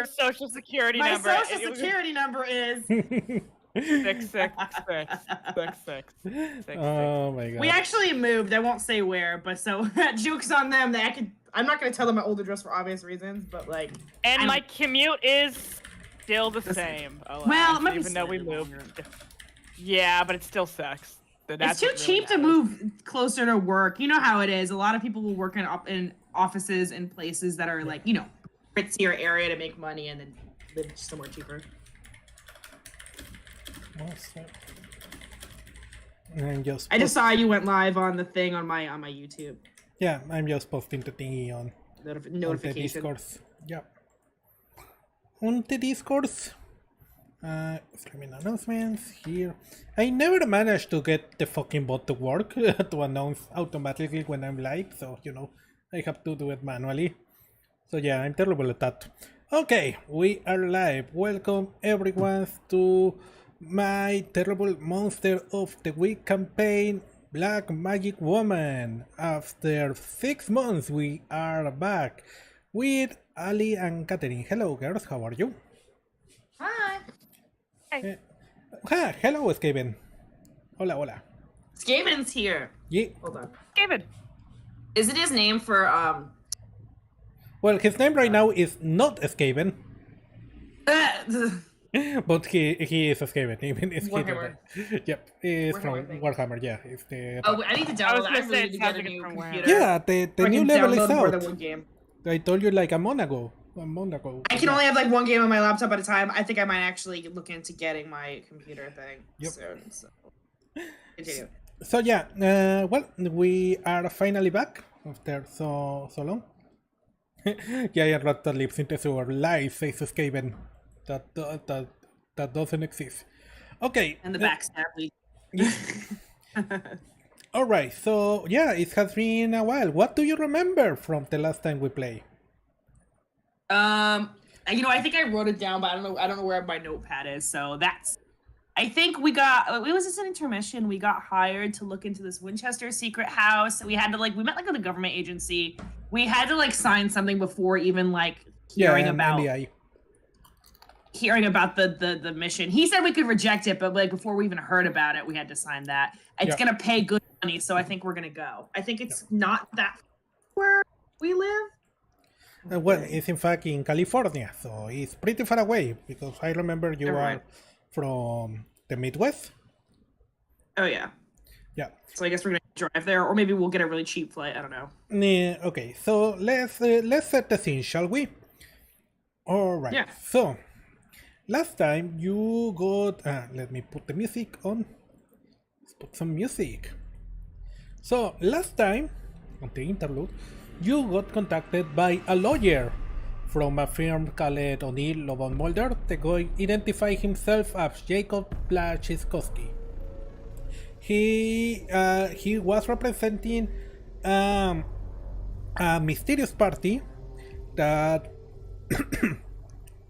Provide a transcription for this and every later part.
social security My number. social security number is 66666. Oh my god. We actually moved. I won't say where, but so jokes on them. That I'm not gonna tell them my old address for obvious reasons, but like. And my commute is still the same. Well, it might be even though we slightly moved. longer. Yeah, but it still sucks. It's too cheap to move closer to work. You know how it is. A lot of people will work in offices and places that are like, ritzier area to make money and then live somewhere cheaper. I just saw you went live on the thing on my YouTube. Yeah, I'm just posting the thingy on Notification. the Discord. Yeah. On the Discord. Streaming announcements here. I never managed to get the fucking bot to work to announce automatically when I'm live, so I have to do it manually. So yeah, I'm terrible at that. Okay, we are live. Welcome everyone to my terrible monster of the week campaign, Black Magic Woman. After 6 months, we are back with Ali and Catherine. Hello, girls. How are you? Hi. Hello, Skaven. Hola, hola. Skaven's here. Yeah. Hold on. David. Is it his name for Well, his name right now is not Skaven, but he is a Skaven. Even if Warhammer. Yep, he's Warhammer from thing. Warhammer. Yeah, it's the. Oh, I need to download that. I gonna say really need to it get sounds a like new it's from computer. Yeah, the new level is More than out. one game. I told you like a month ago. I can only have like one game on my laptop at a time. I think I might actually look into getting my computer thing soon. So, continue. So yeah, well, we are finally back after so long. Giant rat that lives in the sewer. Lies, says Skaven. That doesn't exist. Okay. And the backstab lead. Alright, so yeah, it has been a while. What do you remember from the last time we played? I think I wrote it down, but I don't know where my notepad is. So I think it was just an intermission. We got hired to look into this Winchester secret house. We had to we met with a government agency. We had to sign something before even hearing about the mission. He said we could reject it, but before we even heard about it, we had to sign that. It's gonna pay good money, so I think we're gonna go. I think it's not that where we live. Well, it's in fact in California, so it's pretty far away because I remember you are from the Midwest. Oh yeah. Yeah. So I guess we're gonna drive there, or maybe we'll get a really cheap flight. I don't know. Okay, so let's set the scene, shall we? All right. Yeah. So last time you got. Let me put the music on. Let's put some music. So last time on the interlude, you got contacted by a lawyer from a firm called O'Neill Lobon Mulder. The guy identified himself as Jacob Blachiskowski. He was representing a mysterious party that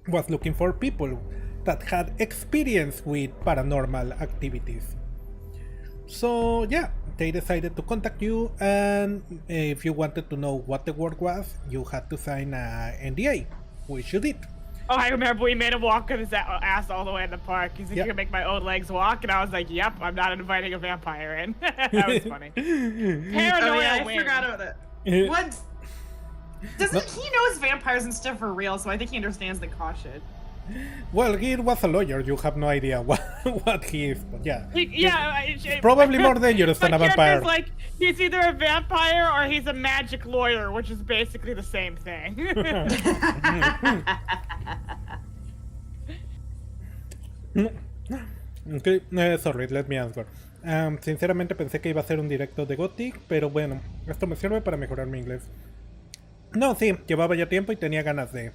was looking for people that had experience with paranormal activities. So yeah, they decided to contact you, and if you wanted to know what the work was, you had to sign a NDA, which you did. Oh, I remember we made him walk with his ass all the way in the park. He's like, you can make my own legs walk, and I was like, yep, I'm not inviting a vampire in. That was funny. Paranoia I forgot about that. What? He knows vampires and stuff are real, so I think he understands the caution. Well, he was a lawyer. You have no idea what he is, but yeah. Probably more dangerous than a vampire. Like, he's either a vampire or he's a magic lawyer, which is basically the same thing. Okay, sorry, let me answer. Sinceramente pensé que iba a ser un directo de Gothic, pero bueno, esto me sirve para mejorar mi inglés. No, sí, llevaba ya tiempo y tenía ganas de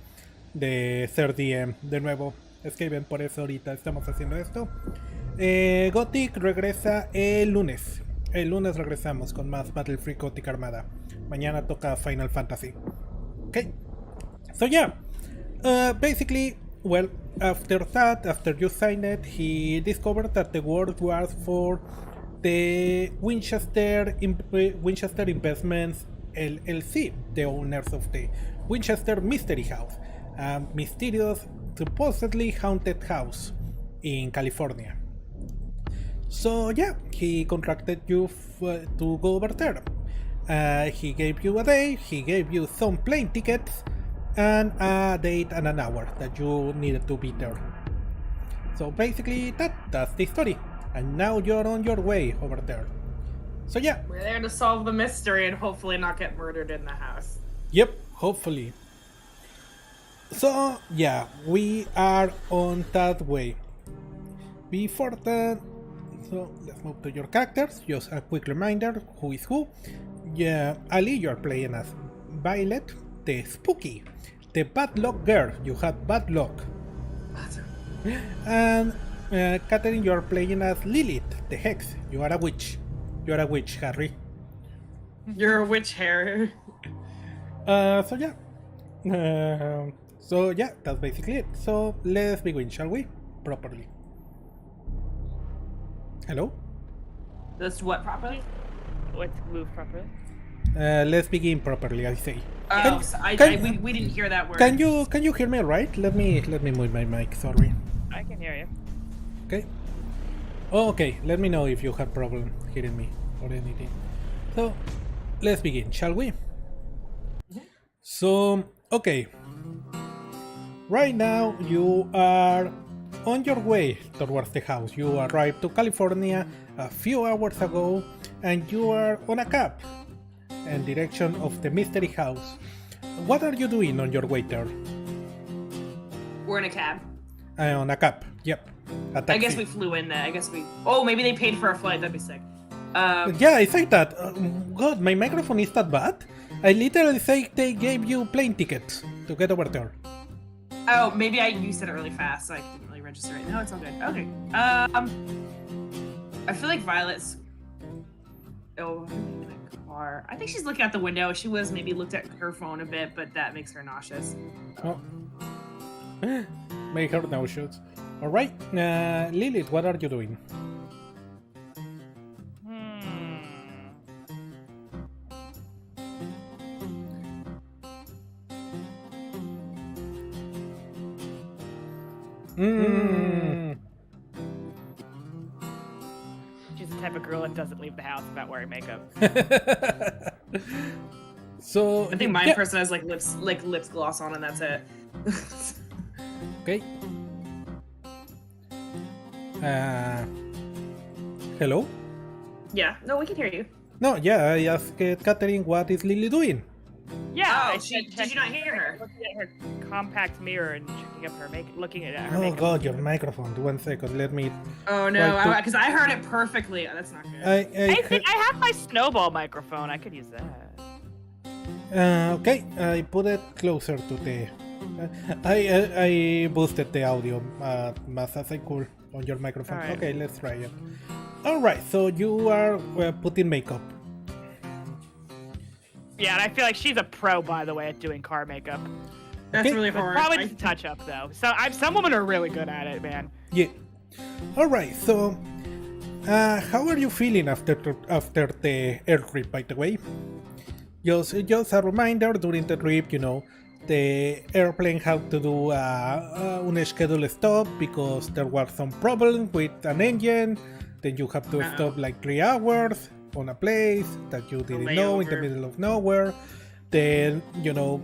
ser DM de nuevo. Es que ven, por eso ahorita estamos haciendo esto. Gothic regresa el lunes. El lunes regresamos con más Battle Free Gothic Armada. Mañana toca Final Fantasy. Okay. So yeah. Basically, well, after that, after you signed it, he discovered that the work was for the Winchester Investments LLC, the owners of the Winchester Mystery House. a mysterious, supposedly haunted house in California. So yeah, he contracted you to go over there. He gave you a day, he gave you some plane tickets, and a date and an hour that you needed to be there. So basically, that's the story. And now you're on your way over there. So yeah. We're there to solve the mystery and hopefully not get murdered in the house. Yep, hopefully. So yeah, we are on that way. Before that, so let's move to your characters. Just a quick reminder, who is who. Yeah, Ali, you're playing as Violet, the spooky, the bad luck girl. You had bad luck. And Catherine, you're playing as Lilith, the hex. You are a witch. You're a witch, Harry. You're a witch, Harry. So yeah, that's basically it. So let's begin, shall we? Properly. Hello? Let's what properly? Let's move properly. Let's begin properly, I say. Oh, so we didn't hear that word. Can you hear me right? Let me move my mic, sorry. I can hear you. Okay. Oh, okay, let me know if you have problem hearing me or anything. So let's begin, shall we? So, okay. Right now you are on your way towards the house. You arrived to California a few hours ago and you are on a cab in direction of the mystery house. What are you doing on your way there? We're in a cab. On a cab, yep. A I taxi. guess we flew in there. Oh, maybe they paid for a flight. That'd be sick. Yeah, I say that. God, my microphone is that bad? I literally say they gave you plane tickets to get over there. Oh, maybe you said it really fast, so I didn't really register it. No, it's all good. Okay. I feel like Violet's. Oh, in a car. I think she's looking out the window. She was maybe looked at her phone a bit, but that makes her nauseous. Oh. Make her nauseous. Alright, Lilith, what are you doing? She's the type of girl that doesn't leave the house without wearing makeup. So I think my person has like lips gloss on, and that's it. Okay. Hello? Yeah. No, we can hear you. No, yeah, I asked Catherine, what is Lily doing? Yeah, Oh, did you not hear her? Looking at her compact mirror and checking up her looking at her Oh makeup. god, your microphone. 1 second, let me... Oh no, Right, because I heard it perfectly. That's not good. I think I have my snowball microphone. I could use that. Okay, I put it closer to the... I boosted the audio as I could on your microphone. All right. Okay, let's try it. Alright, so you are putting makeup. Yeah, and I feel like she's a pro, by the way, at doing car makeup. That's Okay. really hard. Probably just a touch up though. So some women are really good at it, man. Yeah. Alright, so... how are you feeling after the air trip, by the way? Just a reminder, during the trip, you know, the airplane had to do a scheduled stop because there was some problem with an engine. Then you have to stop like 3 hours on a place that you didn't know in the middle of nowhere. Then, you know,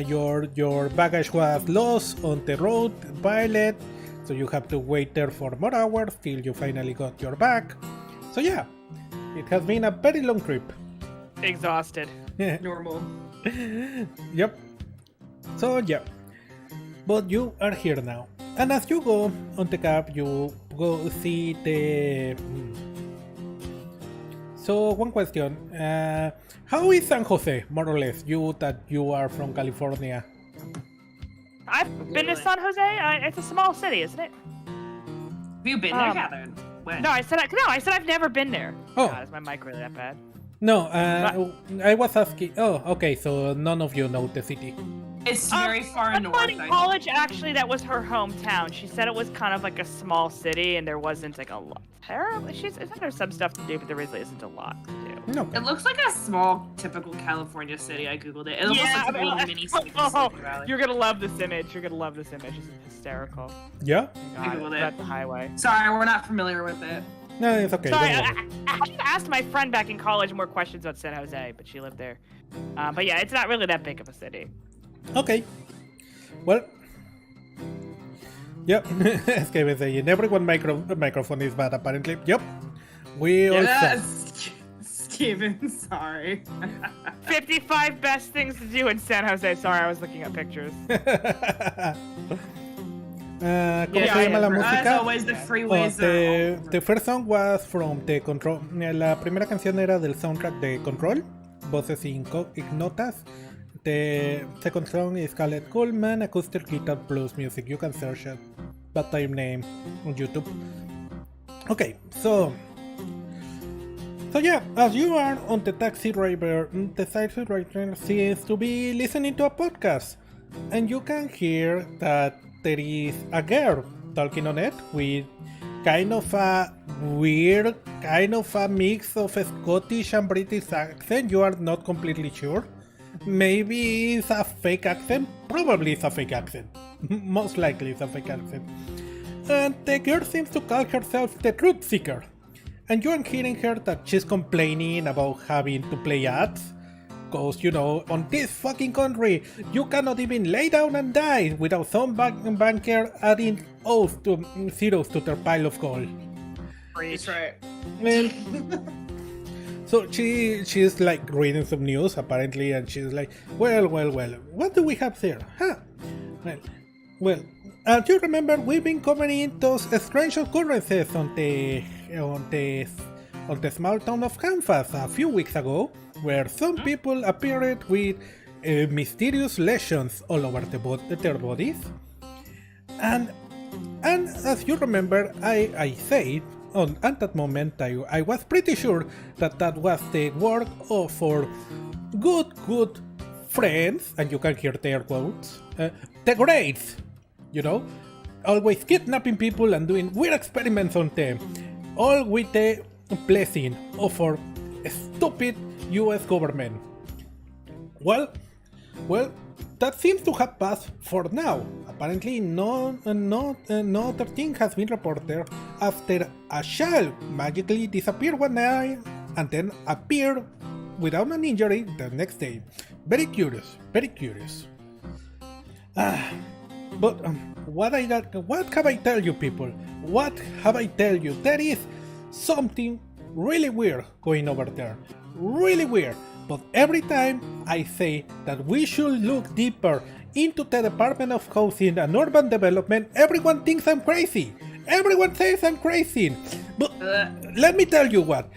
your baggage was lost on the road, Violet. So you have to wait there for more hours till you finally got your bag. So yeah, it has been a very long trip. Exhausted. Normal. Yep. So yeah, but you are here now, and as you go on the cab, you go see the. So one question: how is San Jose, more or less? You are from California. I've been to San Jose. It's a small city, isn't it? Have you been there, Catherine? When? No, I said I've never been there. Oh. God, is my mic really that bad? No, I was asking. Oh, okay. So none of you know the city. It's very far north. In college, actually, that was her hometown. She said it was kind of like a small city, and there wasn't like a lot. Terrible. She said there's some stuff to do, but there really isn't a lot to do. No. It looks like a small, typical California city. I googled it. It looks like a little mini city. You're gonna love this image. You're gonna love this image. It's hysterical. Yeah? I googled it. At the highway. Sorry, we're not familiar with it. No, it's okay. Sorry, don't worry. I asked my friend back in college more questions about San Jose, but she lived there. But yeah, it's not really that big of a city. Okay. Well. Yep. Es que me saying everyone microphone is bad apparently. Yep. We also. Steven, sorry. 55 best things to do in San Jose. Sorry, I was looking at pictures. ¿Cómo se llama la música? As always, the freeways The first song was from the Control. La primera canción era del soundtrack de Control, Voces y Ignotas. The second song is called Coolman Acoustic Guitar Blues Music. You can search it, that time name on YouTube. Okay, so yeah, as you are on the taxi driver seems to be listening to a podcast, and you can hear that there is a girl talking on it with kind of a weird, kind of a mix of a Scottish and British accent. You are not completely sure. Maybe it's a fake accent. Probably it's a fake accent. Most likely it's a fake accent. And the girl seems to call herself the Truth Seeker. And you are hearing her that she's complaining about having to play ads. Cause, you know, on this fucking country, you cannot even lay down and die without some banker adding zeros to their pile of gold. That's right. And so she's like reading some news apparently, and she's like, well, what do we have there? Huh? Well, as you remember, we've been covering those strange occurrences on the small town of Kansas a few weeks ago, where some people appeared with mysterious lesions all over their bodies. And as you remember, I said at that moment I was pretty sure that was the work of our good friends, and you can hear their quotes, the Greats, you know, always kidnapping people and doing weird experiments on them, all with the blessing of our stupid US government. Well, that seems to have passed for now. Apparently, no other thing has been reported after a child magically disappeared one night and then appeared without an injury the next day. Very curious, very curious. But what have I tell you, people? What have I tell you? There is something really weird going over there. Really weird. But every time I say that we should look deeper into the Department of Housing and Urban Development, everyone thinks I'm crazy. Everyone says I'm crazy. But let me tell you what.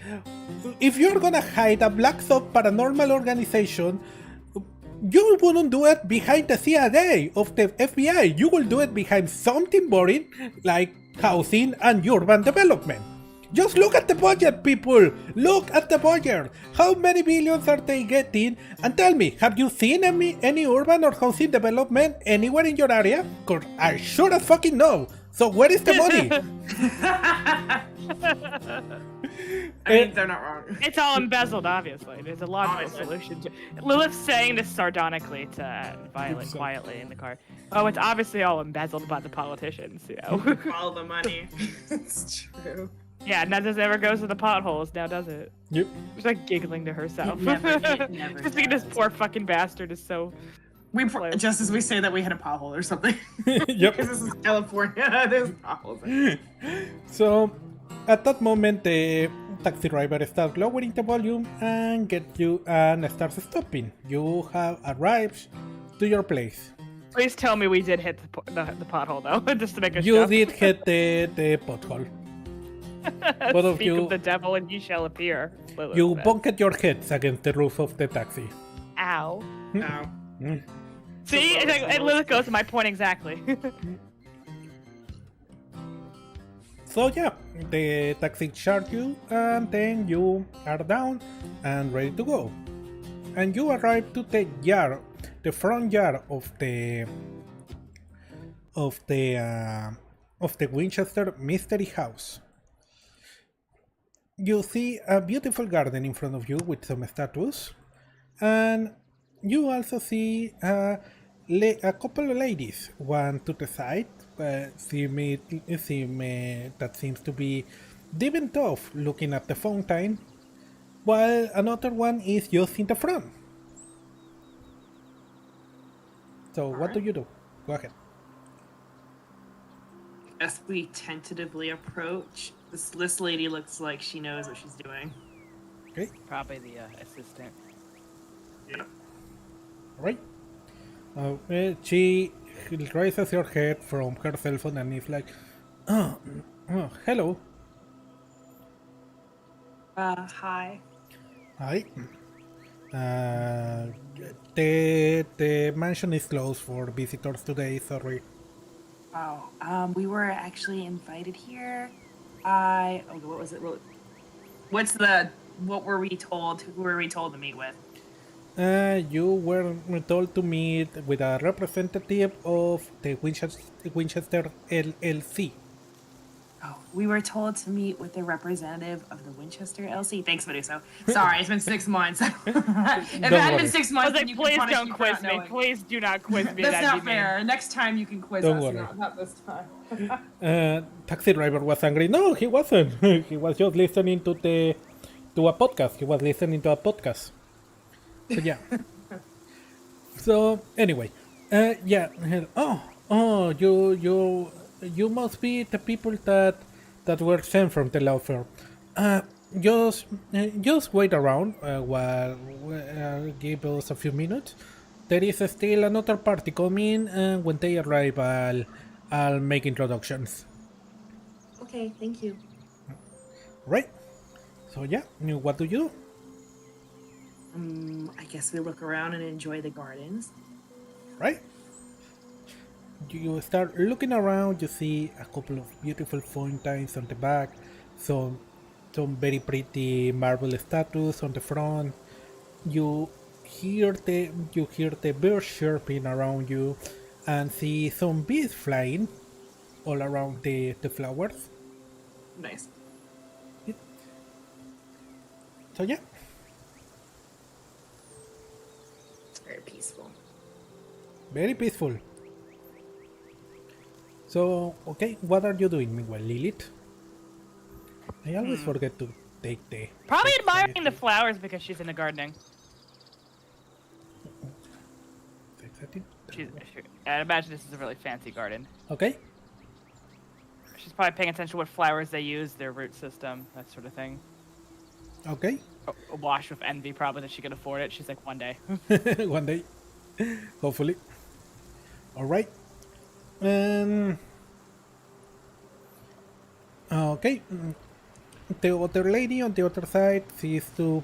If you're gonna hide a black soap paranormal organization, you wouldn't do it behind the CIA of the FBI. You will do it behind something boring like housing and urban development. Just look at the budget, people! Look at the budget! How many billions are they getting? And tell me, have you seen any urban or housing development anywhere in your area? Cause I sure as fucking know! So where is the money? I mean, they're not wrong. It's all embezzled, obviously. There's a logical solution to Lilith's saying this sardonically to Violet quietly in the car. Oh, it's obviously all embezzled by the politicians, you know. All the money. It's true. Yeah, none of this ever goes to the potholes now, does it? Yep. She's like giggling to herself. Never Just thinking this poor fucking bastard is so... Just as we say that we hit a pothole or something. Yep. Because this is California, there's potholes. So, at that moment, the taxi driver starts lowering the volume and starts stopping. You have arrived to your place. Please tell me we did hit the pothole, though, just to make a show. You did hit the pothole. Both of Speak you, of the devil and he shall appear. Lilith you said. bunked your heads against the roof of the taxi. Ow. Ow. See, and Lilith goes to my point exactly. So yeah, the taxi charged you, and then you are down and ready to go. And you arrive to the yard the front yard of the Winchester mystery house. You see a beautiful garden in front of you with some statues, and you also see a couple of ladies, one to the side, that seems to be dipping off looking at the fountain, while another one is just in the front. So what do you do? Go ahead. As we tentatively approach, this lady looks like she knows what she's doing. Okay. Probably the assistant. Yeah. Right. She raises her head from her cell phone and is like, oh, hello. Hi. Hi. The mansion is closed for visitors today, sorry. Oh, we were actually invited here. What was it? What were we told? Who were we told to meet with? You were told to meet with a representative of the Winchester LLC. Oh, we were told to meet with the representative of the Winchester LC. Thanks, Meduso. Sorry, it's been 6 months. If it hadn't been 6 months, then you Please can don't quiz me. Please do not quiz me. That's That'd not be mean. fair. Next time you can quiz Don't us. worry. Not this time. Taxi driver was angry. No, he wasn't. He was just listening to a podcast. He was listening to a podcast. So yeah. So anyway, yeah. Oh, you must be the people that were sent from the law firm. Just wait around while give us a few minutes. There is still another party coming, and when they arrive, I'll make introductions. Okay, thank you. Right. So yeah, what do you do? I guess we look around and enjoy the gardens. Right. You start looking around. You see a couple of beautiful fountains on the back, some very pretty marble statues on the front. You hear the birds chirping around you, and see some bees flying all around the flowers. Nice. So yeah. It's very peaceful. Very peaceful. So, okay, what are you doing meanwhile, Lilith? I always forget to take the... Probably admiring the flowers because she's into gardening. I imagine this is a really fancy garden. Okay. She's probably paying attention to what flowers they use, their root system, that sort of thing. Okay. Washed with envy, probably, that she could afford it. She's like, one day. One day. Hopefully. Alright. Okay. The other lady on the other side sees to...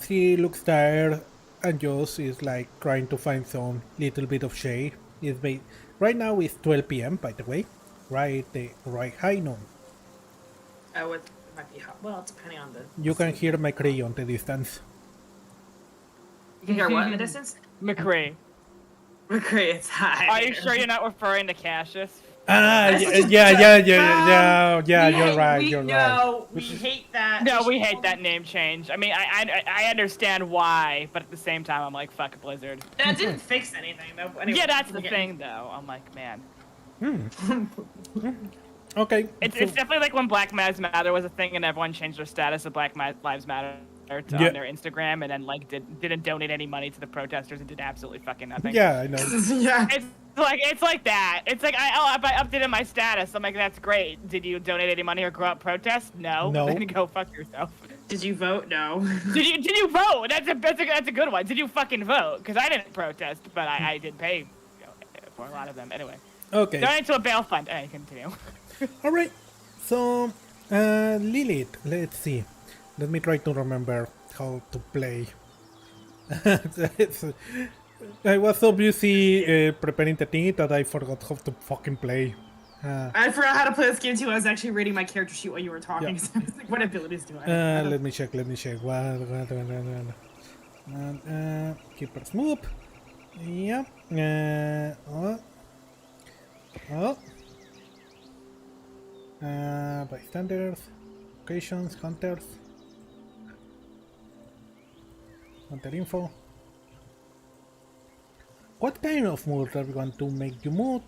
she looks tired and just is like trying to find some little bit of shade. Right now it's 12 p.m. by the way. Right high noon. Oh, it might be hot. Well, depending on the... You can hear McCree on the distance. You can hear what in the distance? McCree. McCree, it's high. Are you sure you're not referring to Cassius? Yeah, you're right. No, we hate that. No, we hate that name change. I mean, I understand why, but at the same time, I'm like, fuck Blizzard. That didn't fix anything, though. Anyway, Yeah, that's the thing, though. I'm like, man. Okay. It's definitely like when Black Lives Matter was a thing and everyone changed their status of Black Lives Matter on their Instagram and then like didn't donate any money to the protesters and did absolutely fucking nothing. Yeah, I know. Yeah. It's like that. It's like I updated my status. I'm like, that's great. Did you donate any money or go out protest? No. No. Then go fuck yourself. Did you vote? No. Did you vote? That's a good one. Did you fucking vote? Because I didn't protest, but I did pay for a lot of them. Anyway. Okay. Donate to a bail fund. Hey, continue. All right. So, Lilith, let's see. Let me try to remember how to play. I was so busy preparing the thing that I forgot how to fucking play. I forgot how to play this game too. I was actually reading my character sheet while you were talking. Yeah. So I was like, what abilities do I have? Let me check. What? And keeper's move. Yep. Bystanders, locations, hunters, hunter info. What kind of moves are we going to make you move?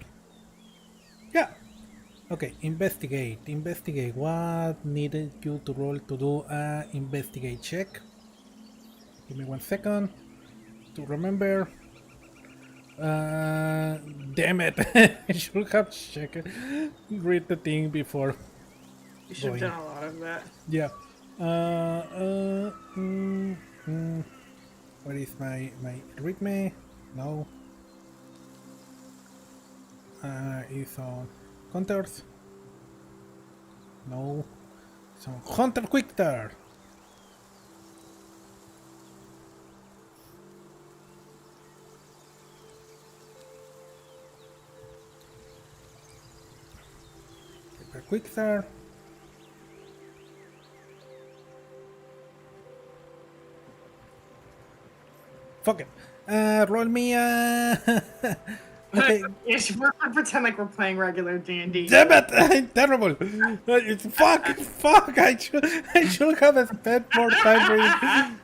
Yeah. Okay, investigate. Investigate. What needed you to roll to do a investigate check? Give me 1 second to remember. Damn it! I should have checked. Read the thing before. You should have done a lot of that. Yeah. Where is my readme? No. It's on hunters. No. It's on hunter quicker. Quick start. Fuck it. Roll me okay. Yes, we're gonna pretend like we're playing regular D&D. Damn it! I'm terrible. It's fuck. I should have spent more time reading.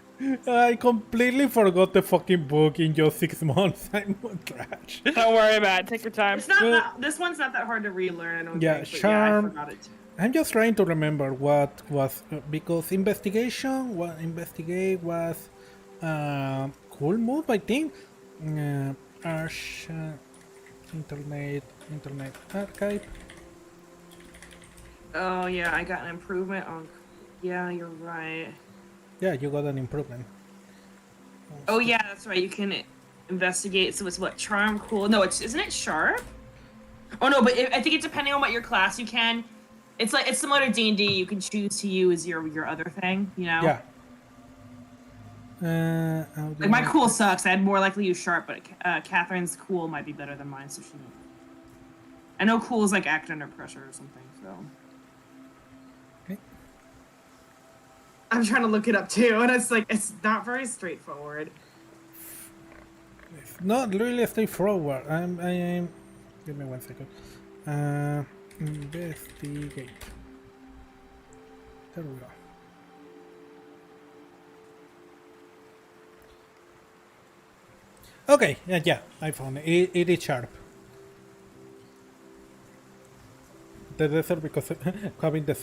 I completely forgot the fucking book in just 6 months. I'm trash. Don't worry about it. Take your time. It's not that, this one's not that hard to relearn. I don't Yeah, think, but charm. Yeah, I forgot it too. I'm just trying to remember what was because investigation. What investigate was cool move, I think. Arch, internet archive. Oh yeah, I got an improvement on. Yeah, you're right. Yeah, you got an improvement. Oh yeah, that's right. You can investigate. So it's what, charm, cool. No, isn't it sharp? Oh no, but I think it's depending on what your class you can. It's similar to D&D. You can choose to use your other thing. You know. Yeah. Like my cool sucks. I'd more likely use sharp, but Catherine's cool might be better than mine. So she. I know cool is like act under pressure or something. So. Okay. I'm trying to look it up too, and it's not very straightforward. It's not really straightforward. I'm. Give me 1 second. Investigate. There we go. Okay, yeah, I found it. It is sharp. The desert because having the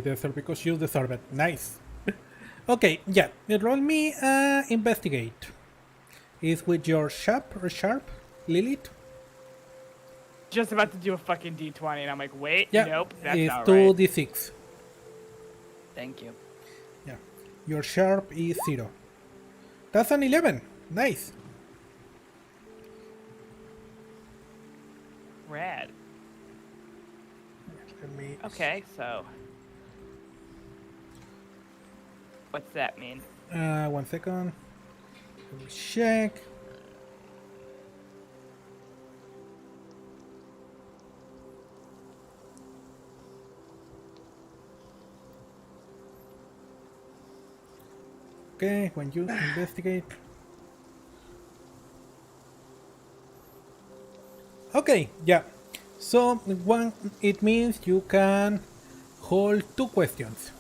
desert because you deserve it. Nice. Okay, yeah. Roll me investigate. Is with your sharp, Lilith? Just about to do a fucking D20, and I'm like, wait, Yeah. nope, that's It's not 2d6. Thank you. Yeah. Your sharp is 0. That's an 11. Nice. Rad. Let me... Okay, so what's that mean? 1 second. Let me check. Okay, when you investigate. Okay, yeah. So one, it means you can hold 2 questions.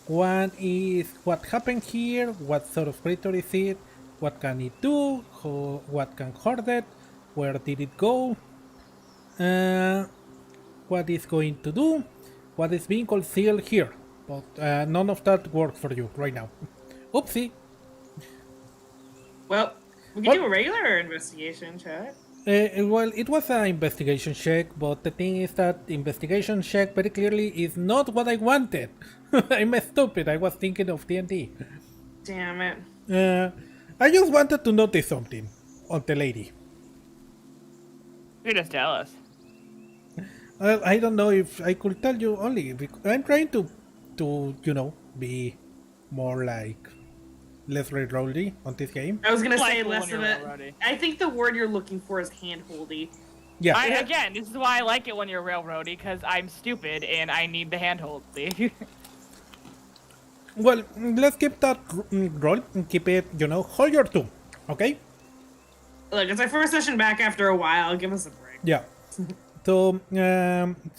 One is what happened here, what sort of creature is it, what can it do, what can hurt it, where did it go, what is going to do, what is being concealed here. But none of that works for you right now. Oopsie. Well, we can do a regular investigation check. Well, it was an investigation check, but the thing is that the investigation check very clearly is not what I wanted. I'm stupid. I was thinking of D&D. Damn it. I just wanted to notice something on the lady. You just tell us. I don't know if I could tell you only. I'm trying to be more like less railroady on this game. I was gonna say Playful less when of you're it. railroady. I think the word you're looking for is handholdy. Yeah. Again, this is why I like it when you're railroady, because I'm stupid and I need the handhold. Well, let's keep that roll and keep it, hold your two, okay? Look, it's our first session back after a while. Give us a break. Yeah. So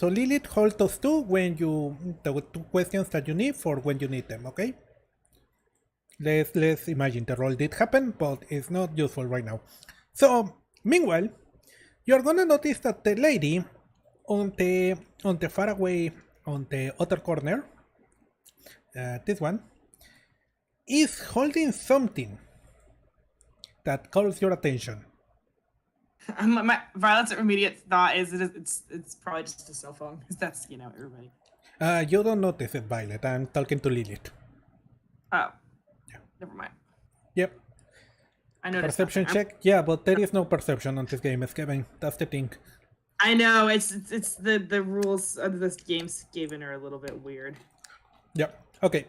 Lilith holds those two when the two questions that you need for when you need them, okay? Let's imagine the roll did happen, but it's not useful right now. So, meanwhile, you're gonna notice that the lady on the far away, on the other corner, this one, is holding something that calls your attention. My Violet's immediate thought is it's probably just a cell phone, because that's, everybody. You don't notice it, Violet. I'm talking to Lilith. Oh. Yeah. Never mind. Yep. I noticed. Perception check? Yeah, but there is no perception on this game, Kevin. That's the thing. I know, it's the rules of this game's given are a little bit weird. Yep. Okay.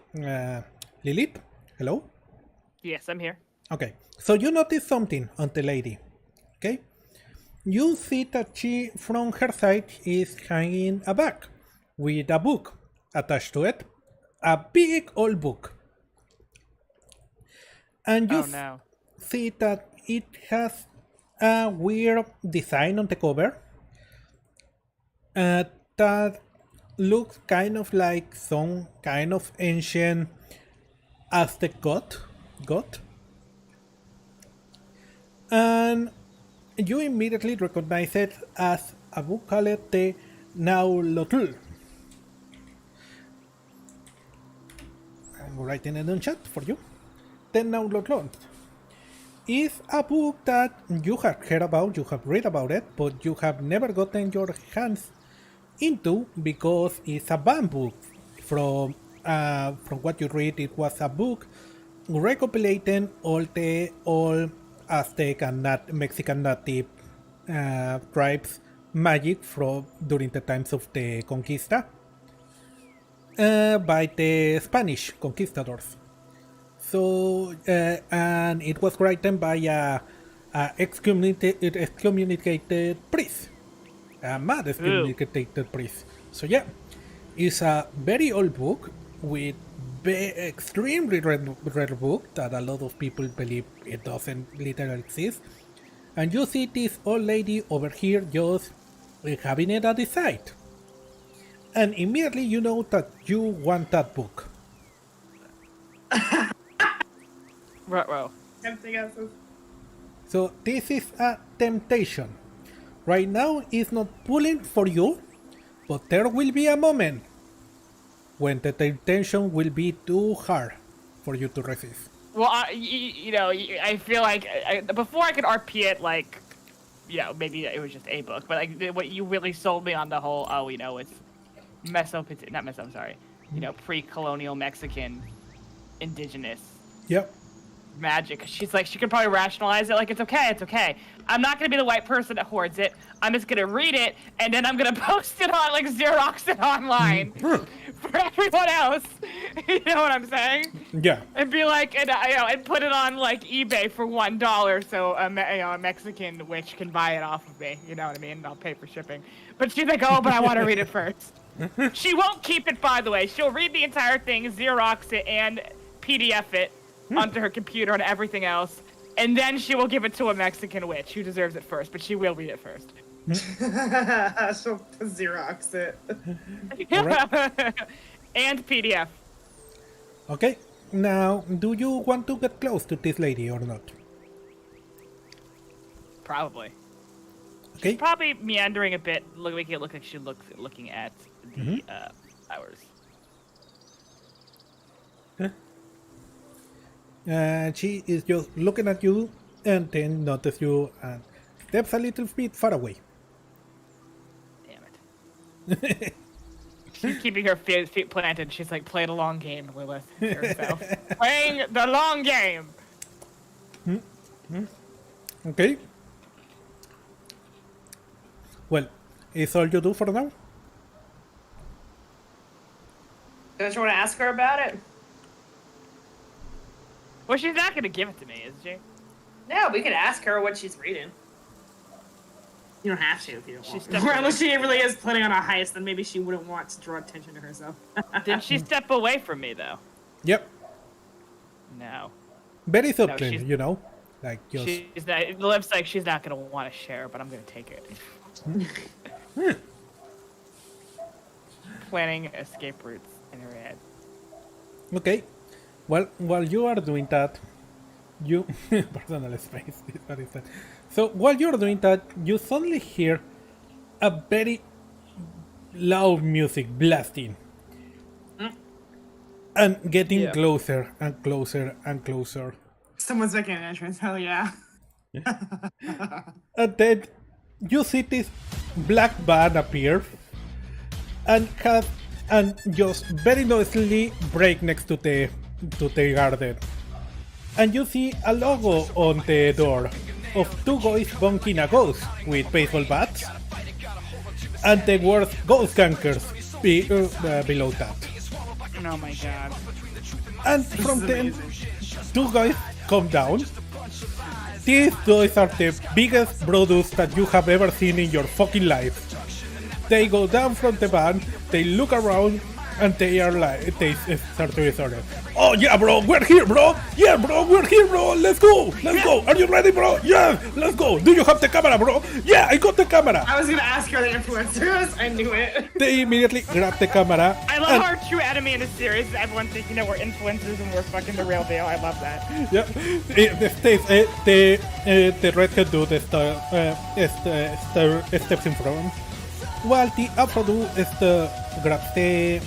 Lilith? Hello? Yes, I'm here. Okay. So you notice something on the lady. Okay? You see that she, from her side, is hanging a bag with a book attached to it. A big old book. And you see that it has a weird design on the cover that looks kind of like some kind of ancient Aztec god. And you immediately recognize it as a book called the Naulotl. I'm writing it in chat for you. The Naulotl is a book that you have heard about, you have read about it, but you have never gotten your hands into because it's a banned book. From what you read, it was a book recopilating all Aztec and Mexican native tribes magic from during the times of the Conquista by the Spanish conquistadors. So and it was written by a excommunicated priest, a mad excommunicated priest. So yeah, it's a very old book with extremely rare book that a lot of people believe it doesn't literally exist. And you see this old lady over here just having it at the side. And immediately you know that you want that book. Right. So this is a temptation. Right now it's not pulling for you, but there will be a moment when the temptation will be too hard for you to resist. Well, I feel like before I could RP it, like, maybe it was just a book, but like what you really sold me on the whole, it's pre-colonial Mexican indigenous. Yep. Magic. She's like, she could probably rationalize it like it's okay. I'm not gonna be the white person that hoards it. I'm just gonna read it and then I'm gonna post it on, like, Xerox it online for everyone else. You know what I'm saying? Yeah. And be like, and put it on like eBay for $1 so a Mexican witch can buy it off of me. You know what I mean? I'll pay for shipping. But she's like, oh, but I want to read it first. She won't keep it, by the way. She'll read the entire thing, Xerox it, and PDF it onto her computer and everything else, and then she will give it to a Mexican witch who deserves it first, but she will read it first. She'll Xerox it. Right. And PDF. Okay, now, do you want to get close to this lady or not? Probably. Okay. She's probably meandering a bit, making it look like she's looking at the flowers. She is just looking at you and then notices you and steps a little bit far away. Damn it. She's keeping her feet planted. She's like, play the long game, Lilith. To herself. Playing the long game. Okay. Well, is all you do for now? Don't you want to ask her about it? Well, she's not gonna give it to me, is she? No, we could ask her what she's reading. You don't have to if you don't want to. Or unless she really is planning on a heist, then maybe she wouldn't want to draw attention to herself. Did she step away from me, though? Yep. No. Very subtle, she's- you know? Like, just... She's not, it looks like she's not gonna want to share, but I'm gonna take it. Planning escape routes in her head. Okay. Well, while you are doing that, you... personal space, is what is that. So, while you're doing that, you suddenly hear a very loud music blasting. And getting closer and closer and closer. Someone's making an entrance. Hell yeah. And then you see this black van appear and just very noisily break next to the garden. And you see a logo on the door of two guys bunking a ghost with baseball bats, and the word ghost gankers below that. Oh my god. And from them, two guys come down. These guys are the biggest brothers that you have ever seen in your fucking life. They go down from the van, they look around, and they are like, they start to be sorry. Oh yeah, bro, we're here, bro. Yeah, bro, we're here, bro. Let's go. Let's go. Are you ready, bro? Yeah, let's go. Do you have the camera, bro? Yeah, I got the camera. I was gonna ask her the influencers. I knew it. They immediately grab the camera. I love our true enemy in the series. Everyone thinks, we're influencers and we're fucking the real deal. I love that. Yeah, the redhead dude steps in front, while the Afro dude grabs the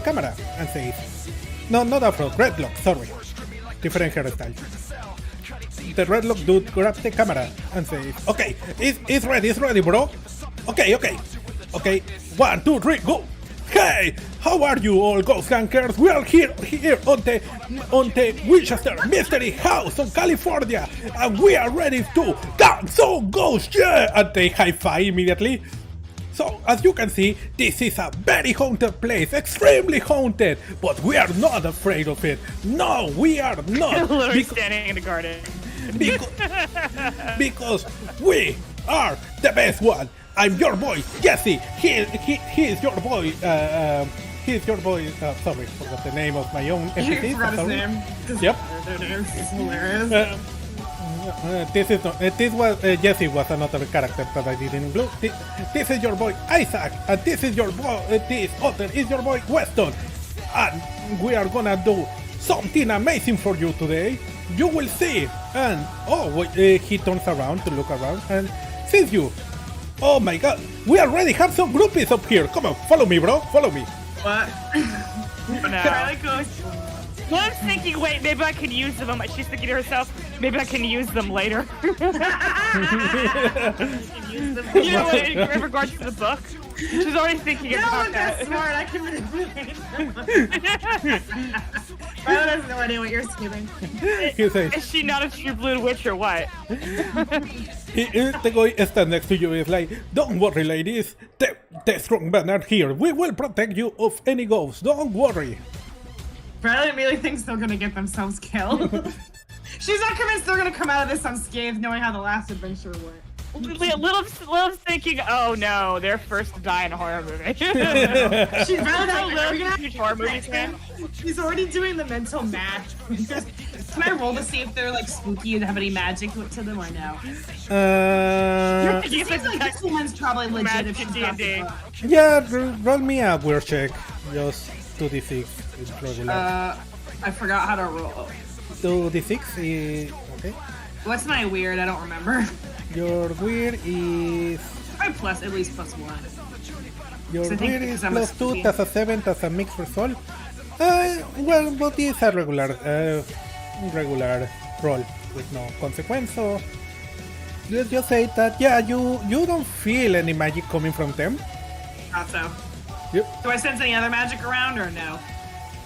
camera and says, no, not Afro, Redlock, sorry, different hairstyle. The Redlock dude grabs the camera and says, okay, it's ready, bro. Okay, 1, 2, 3, go. Hey, how are you all, ghost gankers? We are here on the Winchester Mystery House on California, and we are ready to gang some ghosts, yeah! And they high-five immediately. So, as you can see, this is a very haunted place, extremely haunted, but we are not afraid of it. No, we are not. Literally standing in the garden. Because we are the best one. I'm your boy, Jesse. He is your boy. He's your boy. Sorry, forgot the name of my own You NPC. forgot his name. Yep. Their names is hilarious. This was Jesse was another character that I didn't include. This is your boy Isaac, and this is your boy. This other is your boy Weston, and we are gonna do something amazing for you today. You will see. And he turns around to look around and sees you. Oh my god, we already have some groupies up here. Come on, follow me, bro. Follow me. What? Riley goes, well, I'm thinking, wait, maybe I can use them. She's thinking to herself, maybe I can use them later. In regards to the book, she's already thinking about that. That's smart. I can manipulate them. Riley has no idea what you're scheming. Is she not a true blue witch or what? The guy stands next to you is like, don't worry, ladies. The strong men are here. We will protect you of any ghosts. Don't worry. Riley immediately thinks they're gonna get themselves killed. She's not convinced they're gonna come out of this unscathed, knowing how the last adventure went. Little thinking, oh no, they're first to die in a horror movie. She's rather Little huge horror movies fan. She's already doing the mental math. Can I roll to see if they're like spooky and have any magic to them or no? It seems like this one's probably legit if she's got the book. Yeah, roll me a weird check. Just 2d6 is regular. I forgot how to roll. 2d6 is... okay. What's my weird? I don't remember. Your weird is... Probably plus, at least plus 1. Your So I think weird is because I'm a plus 2, spooky. that's a 7, that's a mixed result. Well, but it's a regular roll with no consequence, so... let's just say that, yeah, you don't feel any magic coming from them. Thought so. Yep. Do I sense any other magic around or no?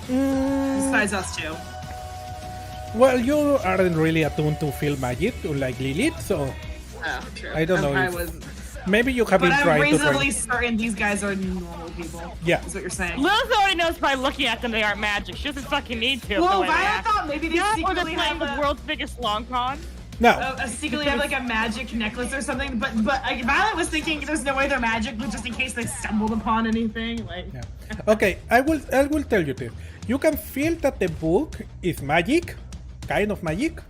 Besides us two. Well, you aren't really attuned to feel magic, unlike Lilith, so Oh, true. I don't know I if- wasn't. maybe you have But been I'm trying to reasonably train. certain these guys are normal people. Yeah. Is what you're saying. Lilith already knows by looking at them they aren't magic. She doesn't fucking need to. Well, the way they I act. thought maybe they Yeah, or they're secretly playing have the world's biggest long con. Now, secretly have like a magic necklace or something, but like, Violet was thinking there's no way they're magic, but just in case they stumbled upon anything, like. yeah. Okay, I will tell you this. You can feel that the book is magic, kind of magic,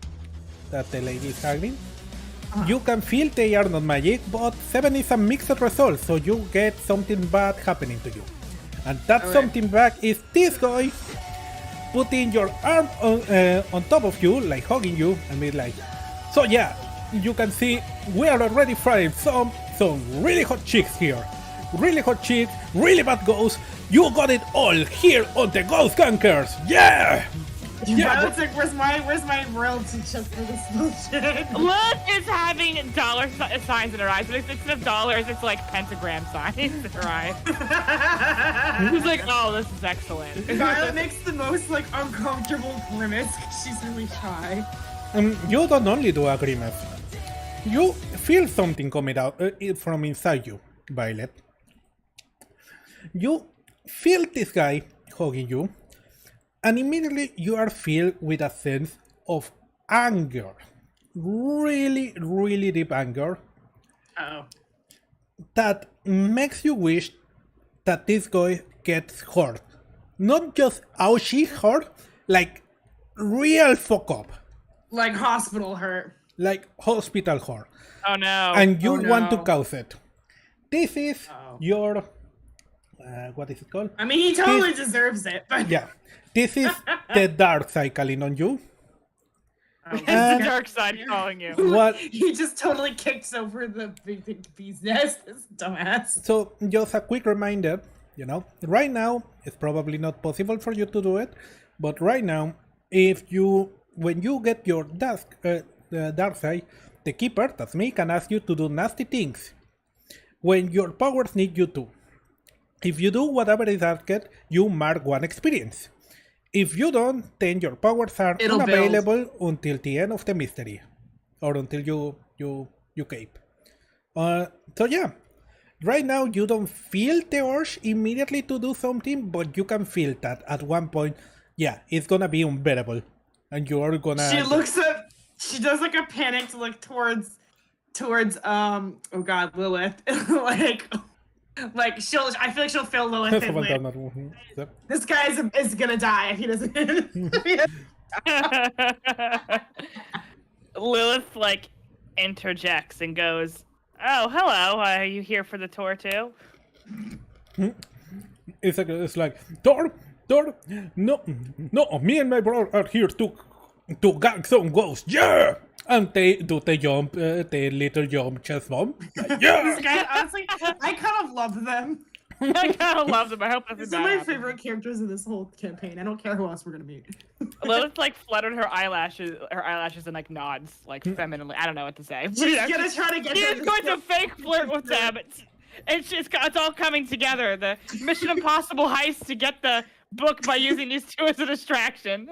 that the lady is having. You can feel they are not magic, but 7 is a mixed result, so you get something bad happening to you. And that something bad is this guy putting your arm on top of you, like hugging you, and be like, so yeah, you can see we are already frying some really hot chicks here. Really hot chicks, really bad ghosts. You got it all here on the Ghost Gankers. Yeah! Violet's like, where's my royalty check for this bullshit? Look is having dollar signs in her eyes, but instead of dollars, it's like pentagram signs in her eyes. She's like, oh, this is excellent. Violet makes the most like uncomfortable grimace because she's really shy. You don't only do a grimace. You feel something coming out from inside you, Violet. You feel this guy hugging you, and immediately you are filled with a sense of anger. Really, really deep anger. Oh. That makes you wish that this guy gets hurt. Not just ouchie hurt, like real fuck up. Like hospital hurt. Like hospital hurt. Oh no. And you Oh, want to no. cause it. This is your... what is it called? I mean, he totally deserves it, but Yeah. This is the dark cycling on you. It's the dark side calling you. What? he just totally kicks over the big bee's nest. This dumbass. So, just a quick reminder, right now, it's probably not possible for you to do it, but right now, when you get your dark side, the keeper, that's me, can ask you to do nasty things when your powers need you to. If you do whatever is asked, you mark 1 experience. If you don't, then your powers are It'll unavailable until the end of the mystery, or until you cape. So yeah, right now you don't feel the urge immediately to do something, but you can feel that at one point, yeah, it's gonna be unbearable, and you are gonna. She looks up. She does like a panicked look towards oh god, Lilith. like I feel like she'll feel Lilith in later. This guy is gonna die if he doesn't. Lilith like interjects and goes, "Oh, hello. Are you here for the tour too?" It's like Thor, no, me and my brother are here to gang some ghosts, yeah! And they do the jump, the little jump chest bump. Yeah! These guys, honestly, I kind of love them. I kind of love them. I hope These that's are my favorite characters in this whole campaign. I don't care who else we're gonna meet. Lilith like fluttered her eyelashes and like nods like femininely. I don't know what to say. She's gonna try to get. She's going to fake flirt with them. It's all coming together. The Mission Impossible heist to get the book by using these two as a distraction.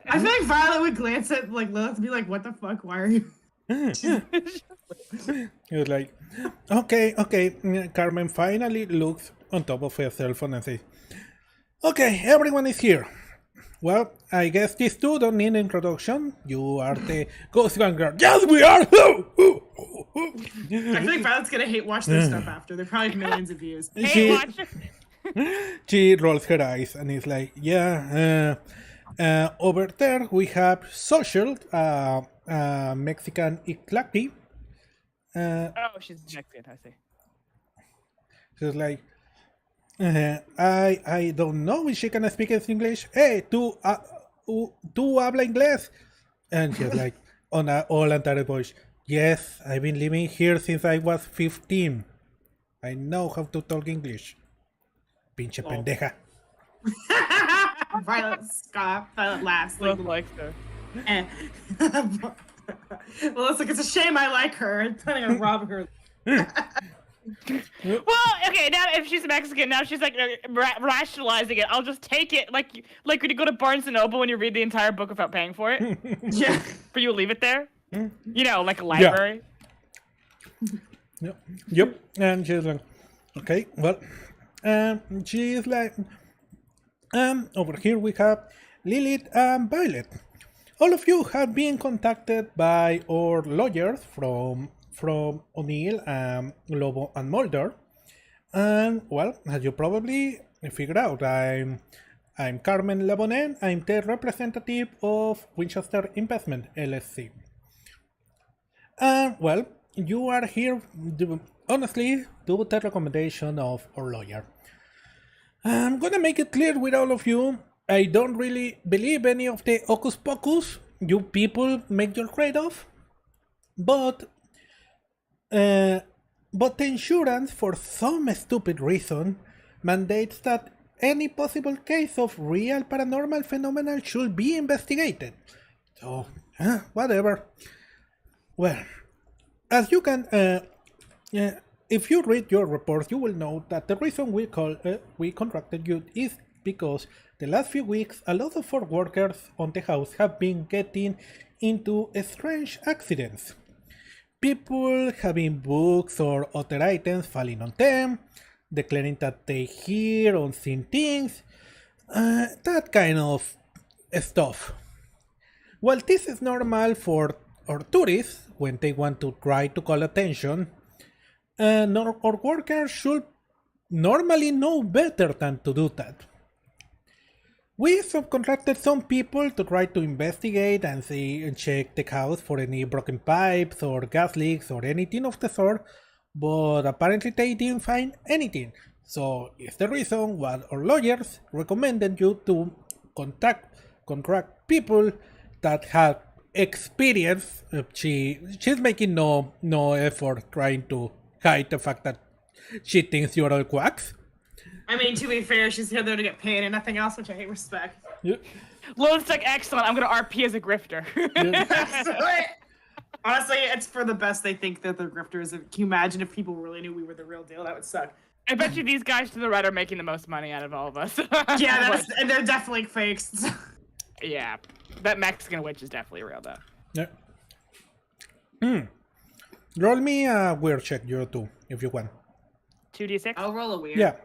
I feel like Violet would glance at like Lilith and be like, "What the fuck? Why are you?" He was like, okay. Carmen finally looks on top of her cell phone and says, okay, everyone is here. Well, I guess these two don't need introduction. You are the Ghost Ganger. Yes, we are! I feel like Violet's gonna hate watch their stuff after. They probably have millions of views. Hey, watch. She rolls her eyes and is like, yeah, over there we have Social, Mexican Iclacti. Oh, she's Mexican, I see. She's like, I don't know if she can speak English. Hey, tú habla inglés? And she's like, on a all entire voice, yes, I've been living here since I was 15. I know how to talk English. Pinche pendeja. Violet scoff. Violet laughs. Lilith likes her. Well, it's like, it's a shame I like her. I'm planning on robbing her. Well, okay, now if she's Mexican, now she's like rationalizing it. I'll just take it, like when you go to Barnes & Noble and you read the entire book without paying for it. Yeah. For you leave it there. You know, like a library. Yeah. Yep. And she's like, okay, well, she's like, over here we have Lilith and Violet. All of you have been contacted by our lawyers from O'Neill, Lobo, and Mulder. And well, as you probably figured out, I'm Carmen Labonet. I'm the representative of Winchester Investment LLC. And well, you are here honestly due to the recommendation of our lawyer. I'm gonna make it clear with all of you, I don't really believe any of the hocus pocus you people make your trade of, but the insurance, for some stupid reason, mandates that any possible case of real paranormal phenomena should be investigated. So, whatever. Well, as you can, if you read your report, you will know that the reason we contracted you is because the last few weeks, a lot of our workers on the house have been getting into strange accidents. People having books or other items falling on them, declaring that they hear unseen things, that kind of stuff. While this is normal for our tourists when they want to try to call attention, our workers should normally know better than to do that. We subcontracted some people to try to investigate and see and check the house for any broken pipes or gas leaks or anything of the sort, but apparently they didn't find anything. So it's the reason why our lawyers recommended you to contract people that have experience. She's making no effort trying to hide the fact that she thinks you're all quacks. I mean, to be fair, she's here there to get paid and nothing else, which I respect. Yeah. Lilith's like, excellent, I'm gonna RP as a grifter. Honestly, it's for the best they think that they're grifters. Can you imagine if people really knew we were the real deal? That would suck. I bet you these guys to the right are making the most money out of all of us. Yeah, and they're definitely fakes. Yeah, that Mexican witch is definitely real though. Yeah. Roll me a weird check, you two, if you want. 2d6? I'll roll a weird. Yeah.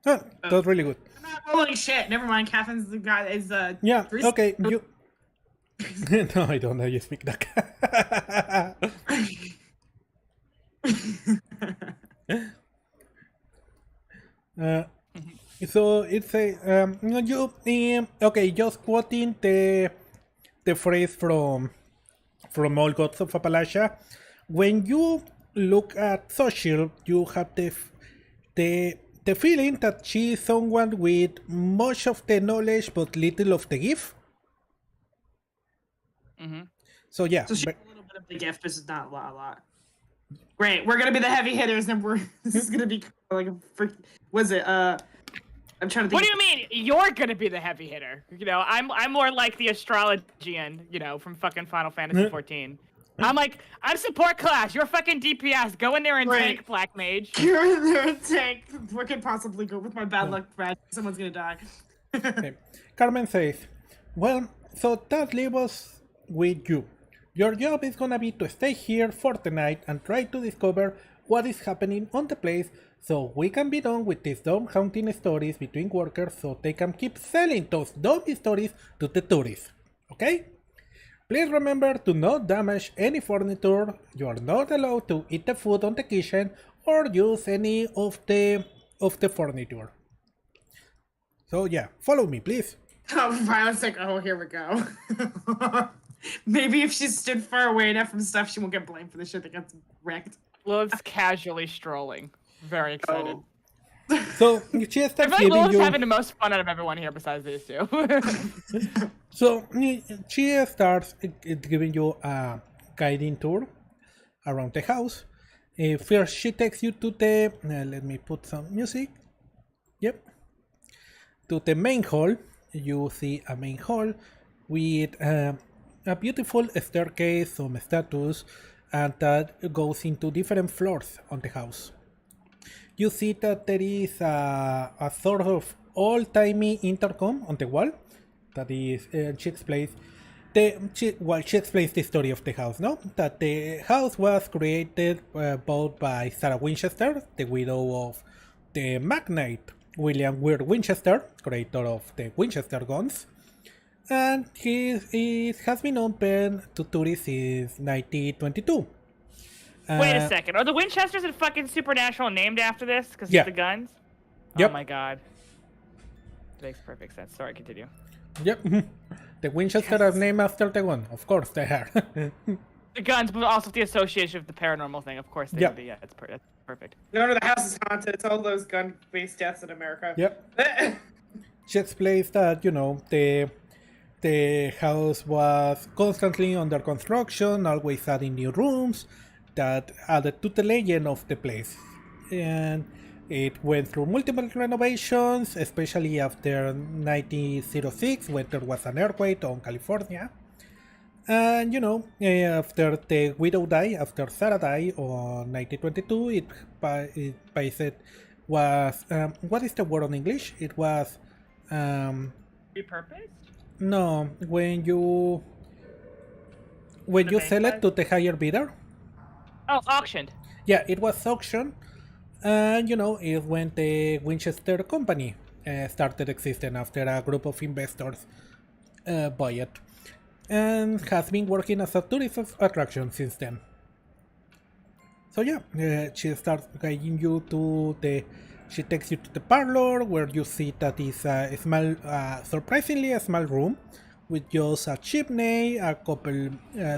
That's really good. I'm not rolling shit. Never mind. Catherine's the guy is Yeah. Okay. You. No, I don't know. You speak that. So it's a okay. Just quoting the phrase from All Gods of Appalachia. When you look at Social, you have the feeling that she is someone with much of the knowledge but little of the gift. Mm-hmm. So yeah, so she's a little bit of the gift, but it's not a lot. Great, we're gonna be the heavy hitters, and this is gonna be like a freak. Was it? I'm trying to think. What do you mean? You're gonna be the heavy hitter? You know, I'm more like the astrologian, you know, from fucking Final Fantasy 14. I'm support class. You're fucking DPS. Go in there and tank, Black Mage. You're in there and tank. What could possibly go with my bad luck, Brad? Someone's gonna die. Okay. Carmen says, well, so that leaves us with you. Your job is gonna be to stay here for the night and try to discover what is happening on the place so we can be done with these dumb haunting stories between workers so they can keep selling those dumb stories to the tourists. Okay? Please remember to not damage any furniture. You are not allowed to eat the food on the kitchen or use any of the furniture. So yeah, follow me, please. Oh, I was like, oh, here we go. Maybe if she stood far away enough from stuff, she won't get blamed for the shit that gets wrecked. Lilith's casually strolling. Very excited. Oh. So she starts I feel like giving Lilith's you. having the most fun out of everyone here besides these two. So she starts giving you a guiding tour around the house. First, she takes you to the. Let me put some music. Yep. To the main hall. You see a main hall with a beautiful staircase, some statues, and that goes into different floors on the house. You see that there is a sort of old-timey intercom on the wall. That is, she explains she explains the story of the house. No, that the house was created both by Sarah Winchester, the widow of the magnate William Weir Winchester, creator of the Winchester guns, and it has been open to tourists since 1922. Wait a second. Are the Winchesters in fucking Supernatural named after this? Because Yeah. of the guns? Yep. Oh my god. Makes perfect sense. Sorry, continue. Yep. The Winchester are named after the gun. Of course they are. The guns, but also the association with the paranormal thing. Of course they Yeah. would be. Yeah, it's perfect. No wonder the house is haunted. It's all those gun-based deaths in America. Yep. She explains that, the house was constantly under construction, always adding new rooms that added to the legend of the place. And it went through multiple renovations, especially after 1906 when there was an earthquake on California. And after the widow died, after Sarah died on 1922, it basically was, what is the word in English? It was, Repurposed? no, when you sell it to the higher bidder. Oh, auctioned. Yeah, it was auctioned, and it when the Winchester company started existing after a group of investors bought it, and has been working as a tourist attraction since then. So yeah, she starts guiding you to she takes you to the parlor where you see that is a small, surprisingly a small room with just a chimney, a couple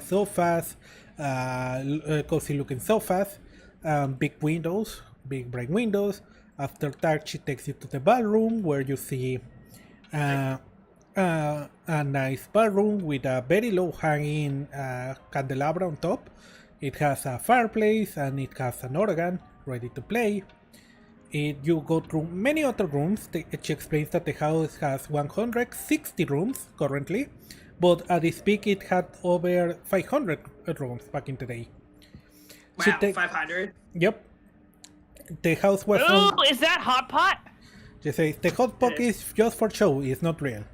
sofas, cozy looking sofas, big windows, big bright windows. After that, she takes you to the ballroom where you see a nice ballroom with a very low hanging candelabra on top. It has a fireplace and it has an organ ready to play. You go through many other rooms. She explains that the house has 160 rooms currently, but at its peak it had over 500 rooms back in the day. Wow, 500. Yep. The house was Oh, is that hot pot? She says the hot pot is just for show, it's not real.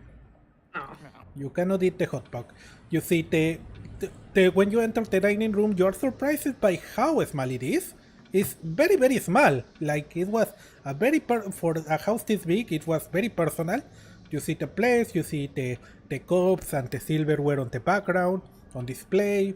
Oh. You cannot eat the hot pot. You see when you enter the dining room, you are surprised by how small it is. It's very, very small. Like it was a for a house this big, it was very personal. You see the place, you see the cups and the silverware on the background, on display.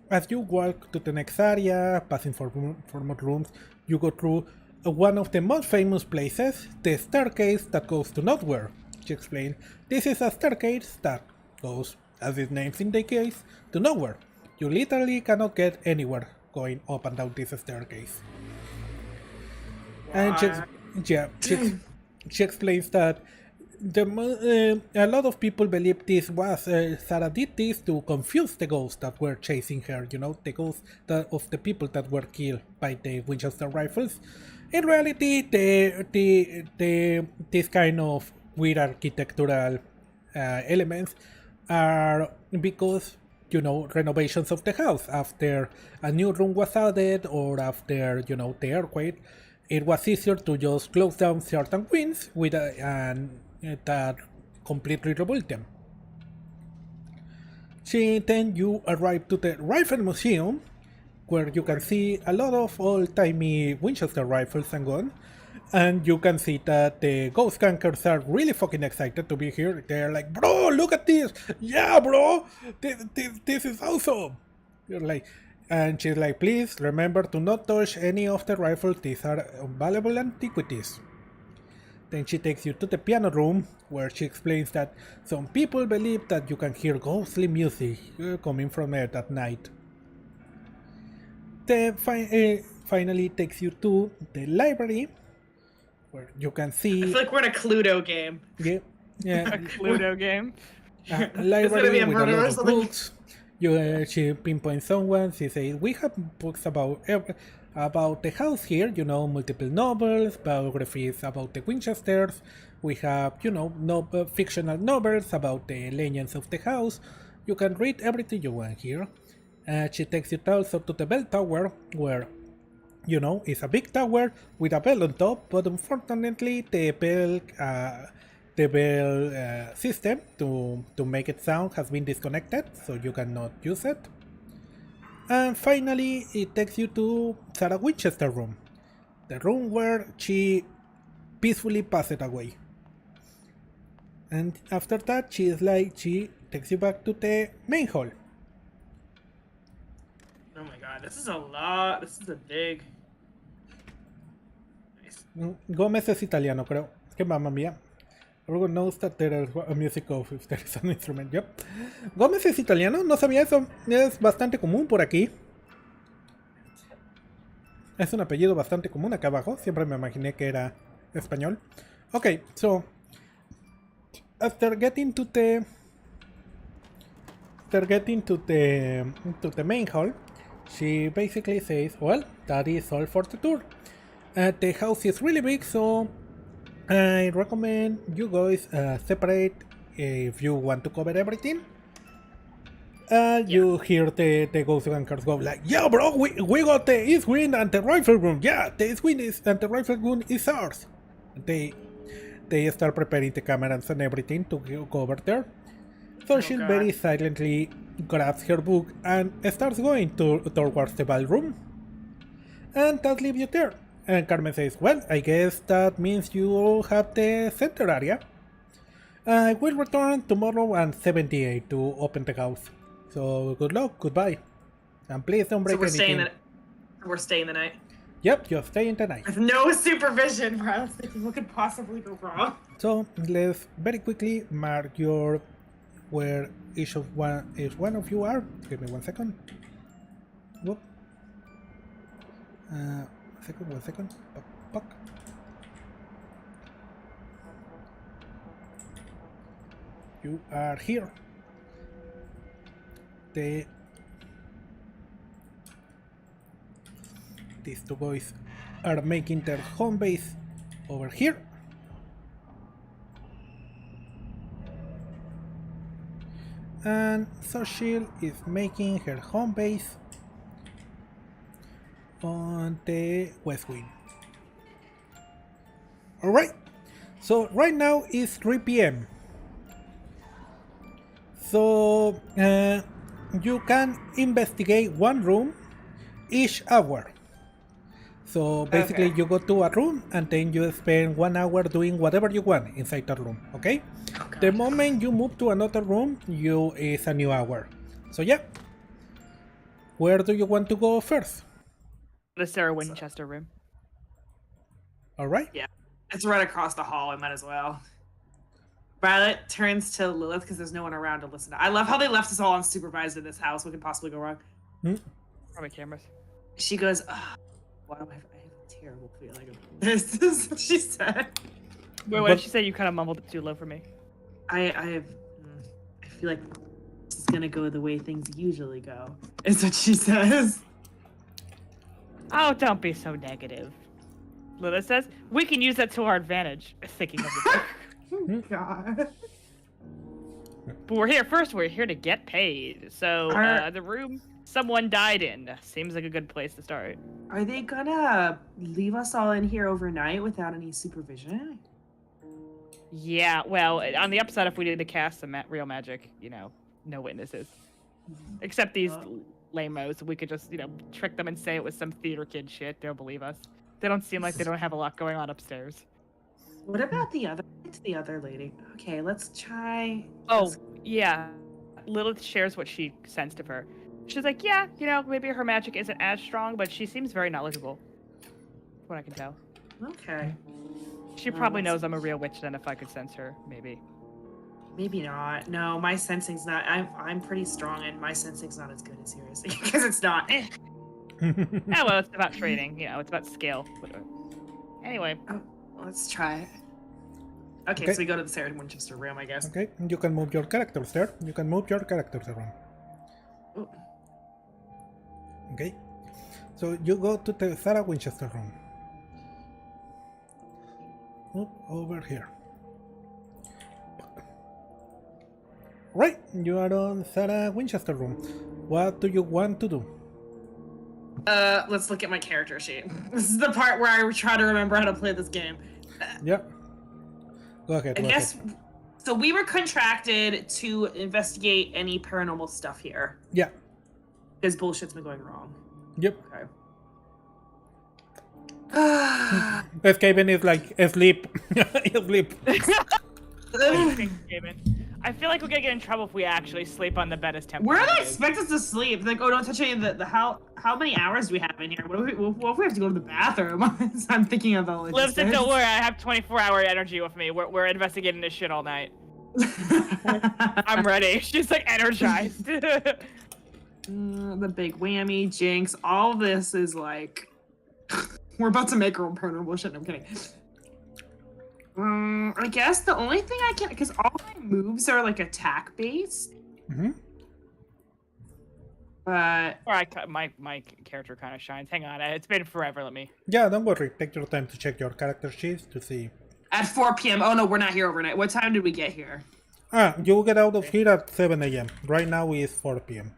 As you walk to the next area, passing for more rooms, you go through one of the most famous places, the staircase that goes to nowhere. She explained, this is a staircase that goes, as its name indicates, to nowhere. You literally cannot get anywhere going up and down this staircase. And she explains that a lot of people believe this was Sarah did this to confuse the ghosts that were chasing her, the ghosts of the people that were killed by the Winchester rifles. In reality, this kind of weird architectural elements are because renovations of the house after a new room was added or after the earthquake. It was easier to just close down certain wings and that completely rebuilt them. Then you arrive to the Rifle Museum, where you can see a lot of old-timey Winchester rifles and guns, and you can see that the ghost gankers are really fucking excited to be here. They're like, bro, look at this! Yeah, bro! This is awesome! You're like, and she's like, please remember to not touch any of the rifles, these are valuable antiquities. Then she takes you to the piano room, where she explains that some people believe that you can hear ghostly music coming from it at night. Then finally takes you to the library, where you can see... I feel like we're in a Cluedo game. Yeah. A Cluedo game. A library a with a murder lot or of something? books. She pinpoints someone. She says, we have books about the house here, multiple novels, biographies about the Winchesters. We have, fictional novels about the legends of the house. You can read everything you want here. She takes you also to the bell tower, where, it's a big tower with a bell on top, but unfortunately the bell system to make it sound has been disconnected, so you cannot use it. And finally, it takes you to Sarah Winchester room, the room where she peacefully passed away. And after that, she takes you back to the main hall. Oh my god, this is a lot. This is a big. Nice. Gómez es italiano, creo. Es que mamma mía. Everyone knows that there is a music of if there is an instrument. Yep. Gómez es italiano, no sabía eso. Es bastante común por aquí. Es un apellido bastante común acá abajo. Siempre me imaginé que era español. Okay, so after getting to the main hall, she basically says, well, that is all for the tour. The house is really big, so I recommend you guys separate if you want to cover everything. You hear the ghost gunkers go like, yeah bro, we got the east wing and the rifle room. Yeah, the east wing and the rifle room is ours. They start preparing the cameras and everything to go over there. So she very silently grabs her book and starts going towards the ballroom. And that leaves you there. And Carmen says, well, I guess that means you have the center area. I will return tomorrow at 78 to open the house. So good luck, goodbye. And please don't break anything. We're staying the night. Yep, you're staying tonight. With no supervision, bro. What could possibly go wrong? So let's very quickly mark where each one of you are. Give me 1 second. Whoop. One second. Puck. You are here. These two boys are making their home base over here. And Social is making her home base on the west wing. Alright, so right now it's 3 p.m. So you can investigate one room each hour. So basically you go to a room and then you spend 1 hour doing whatever you want inside the room, okay? The moment you move to another room, it's a new hour. So yeah. Where do you want to go first? The Sarah Winchester room. Alright. Yeah, it's right across the hall. I might as well. Violet turns to Lilith because there's no one around to listen to. I love how they left us all unsupervised in this house. What could possibly go wrong? Probably cameras. She goes, why do I have a terrible feeling about this? This is what she said. Wait, what did she say? You kind of mumbled it too low for me. I feel like this is gonna go the way things usually go. Is what she says. Oh, don't be so negative. Lilith says, we can use that to our advantage. Thinking of the Oh, God. But we're here to get paid. So the room someone died in seems like a good place to start. Are they gonna leave us all in here overnight without any supervision? Yeah, well, on the upside, if we did the cast some real magic, no witnesses. Except these lame-os. We could just, trick them and say it was some theater kid shit. They'll believe us. They don't seem like they don't have a lot going on upstairs. What about the other lady? Okay, let's try. Oh, yeah. Lilith shares what she sensed of her. She's like, yeah, maybe her magic isn't as strong, but she seems very knowledgeable. From what I can tell. Okay. She probably knows I'm a real witch then if I could sense her, maybe. Maybe not. No, my sensing's not. I'm pretty strong, and my sensing's not as good as yours because it's not. Oh, well, it's about trading. It's about scale. Anyway. Oh, let's try it. Okay, so we go to the Sarah Winchester room, I guess. Okay, you can move your characters there. You can move your characters around. Ooh. Okay, so you go to the Sarah Winchester room. Over here. Right, you are on Sarah Winchester room. What do you want to do? Let's look at my character sheet. This is the part where I try to remember how to play this game. Yeah. Go ahead. I guess. So we were contracted to investigate any paranormal stuff here. Yeah. Because bullshit's been going wrong. Yep. Okay. Escaping is like asleep. Asleep. Thanks, David. I feel like we're gonna get in trouble if we actually sleep on the bed as temporary. Where do they expect us to sleep? Like, oh, don't touch any of the how many hours do we have in here? What if we have to go to the bathroom? I'm thinking of the logistics. Listen, don't worry, I have 24-hour energy with me. We're investigating this shit all night. I'm ready. She's like energized. The big whammy, jinx, all this is like we're about to make our own partner bullshit. I'm kidding. I guess the only thing I can, because all my moves are like attack based. Mm-hmm. But Or my character kind of shines. Hang on, it's been forever. Let me. Yeah, don't worry. Take your time to check your character sheets to see. at 4 p.m. Oh no, we're not here overnight. What time did we get here? You get out of here at 7 a.m. Right now is 4 p.m.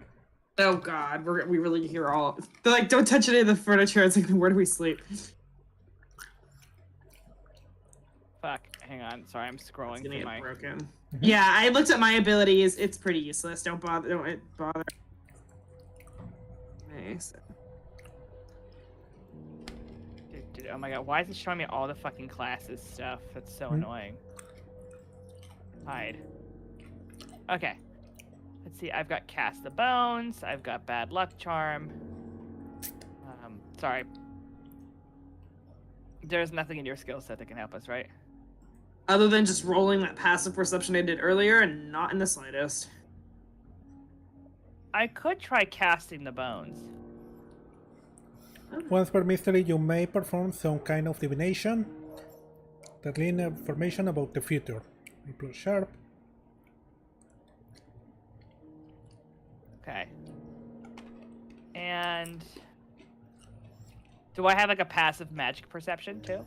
Oh god, we really hear all. They're like, don't touch any of the furniture. It's like, where do we sleep? Fuck. Hang on. Sorry, I'm scrolling It's gonna through get my. broken. Yeah, I looked at my abilities. It's pretty useless. Don't bother. Don't bother. Nice. Oh my god, why is it showing me all the fucking classes stuff? That's so annoying. Hide. Okay. Let's see, I've got Cast the Bones, I've got Bad Luck Charm. Sorry. There's nothing in your skill set that can help us, right? Other than just rolling that passive perception I did earlier, and not in the slightest. I could try Casting the Bones. Once per mystery, you may perform some kind of divination that lean information about the future. Plus sharp. Okay. And do I have like a passive magic perception too?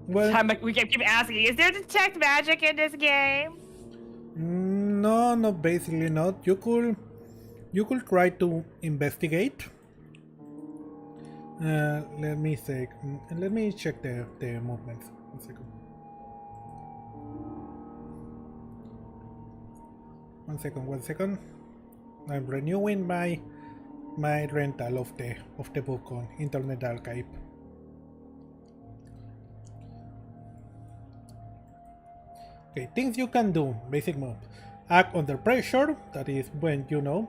Well, We keep asking, is there detect magic in this game? no, basically not. You could try to investigate. Let me see. Let me check the movements. 1 second. 1 second. I'm renewing my rental of the book on Internet Archive. Okay, things you can do. Basic move. Act under pressure. That is when you're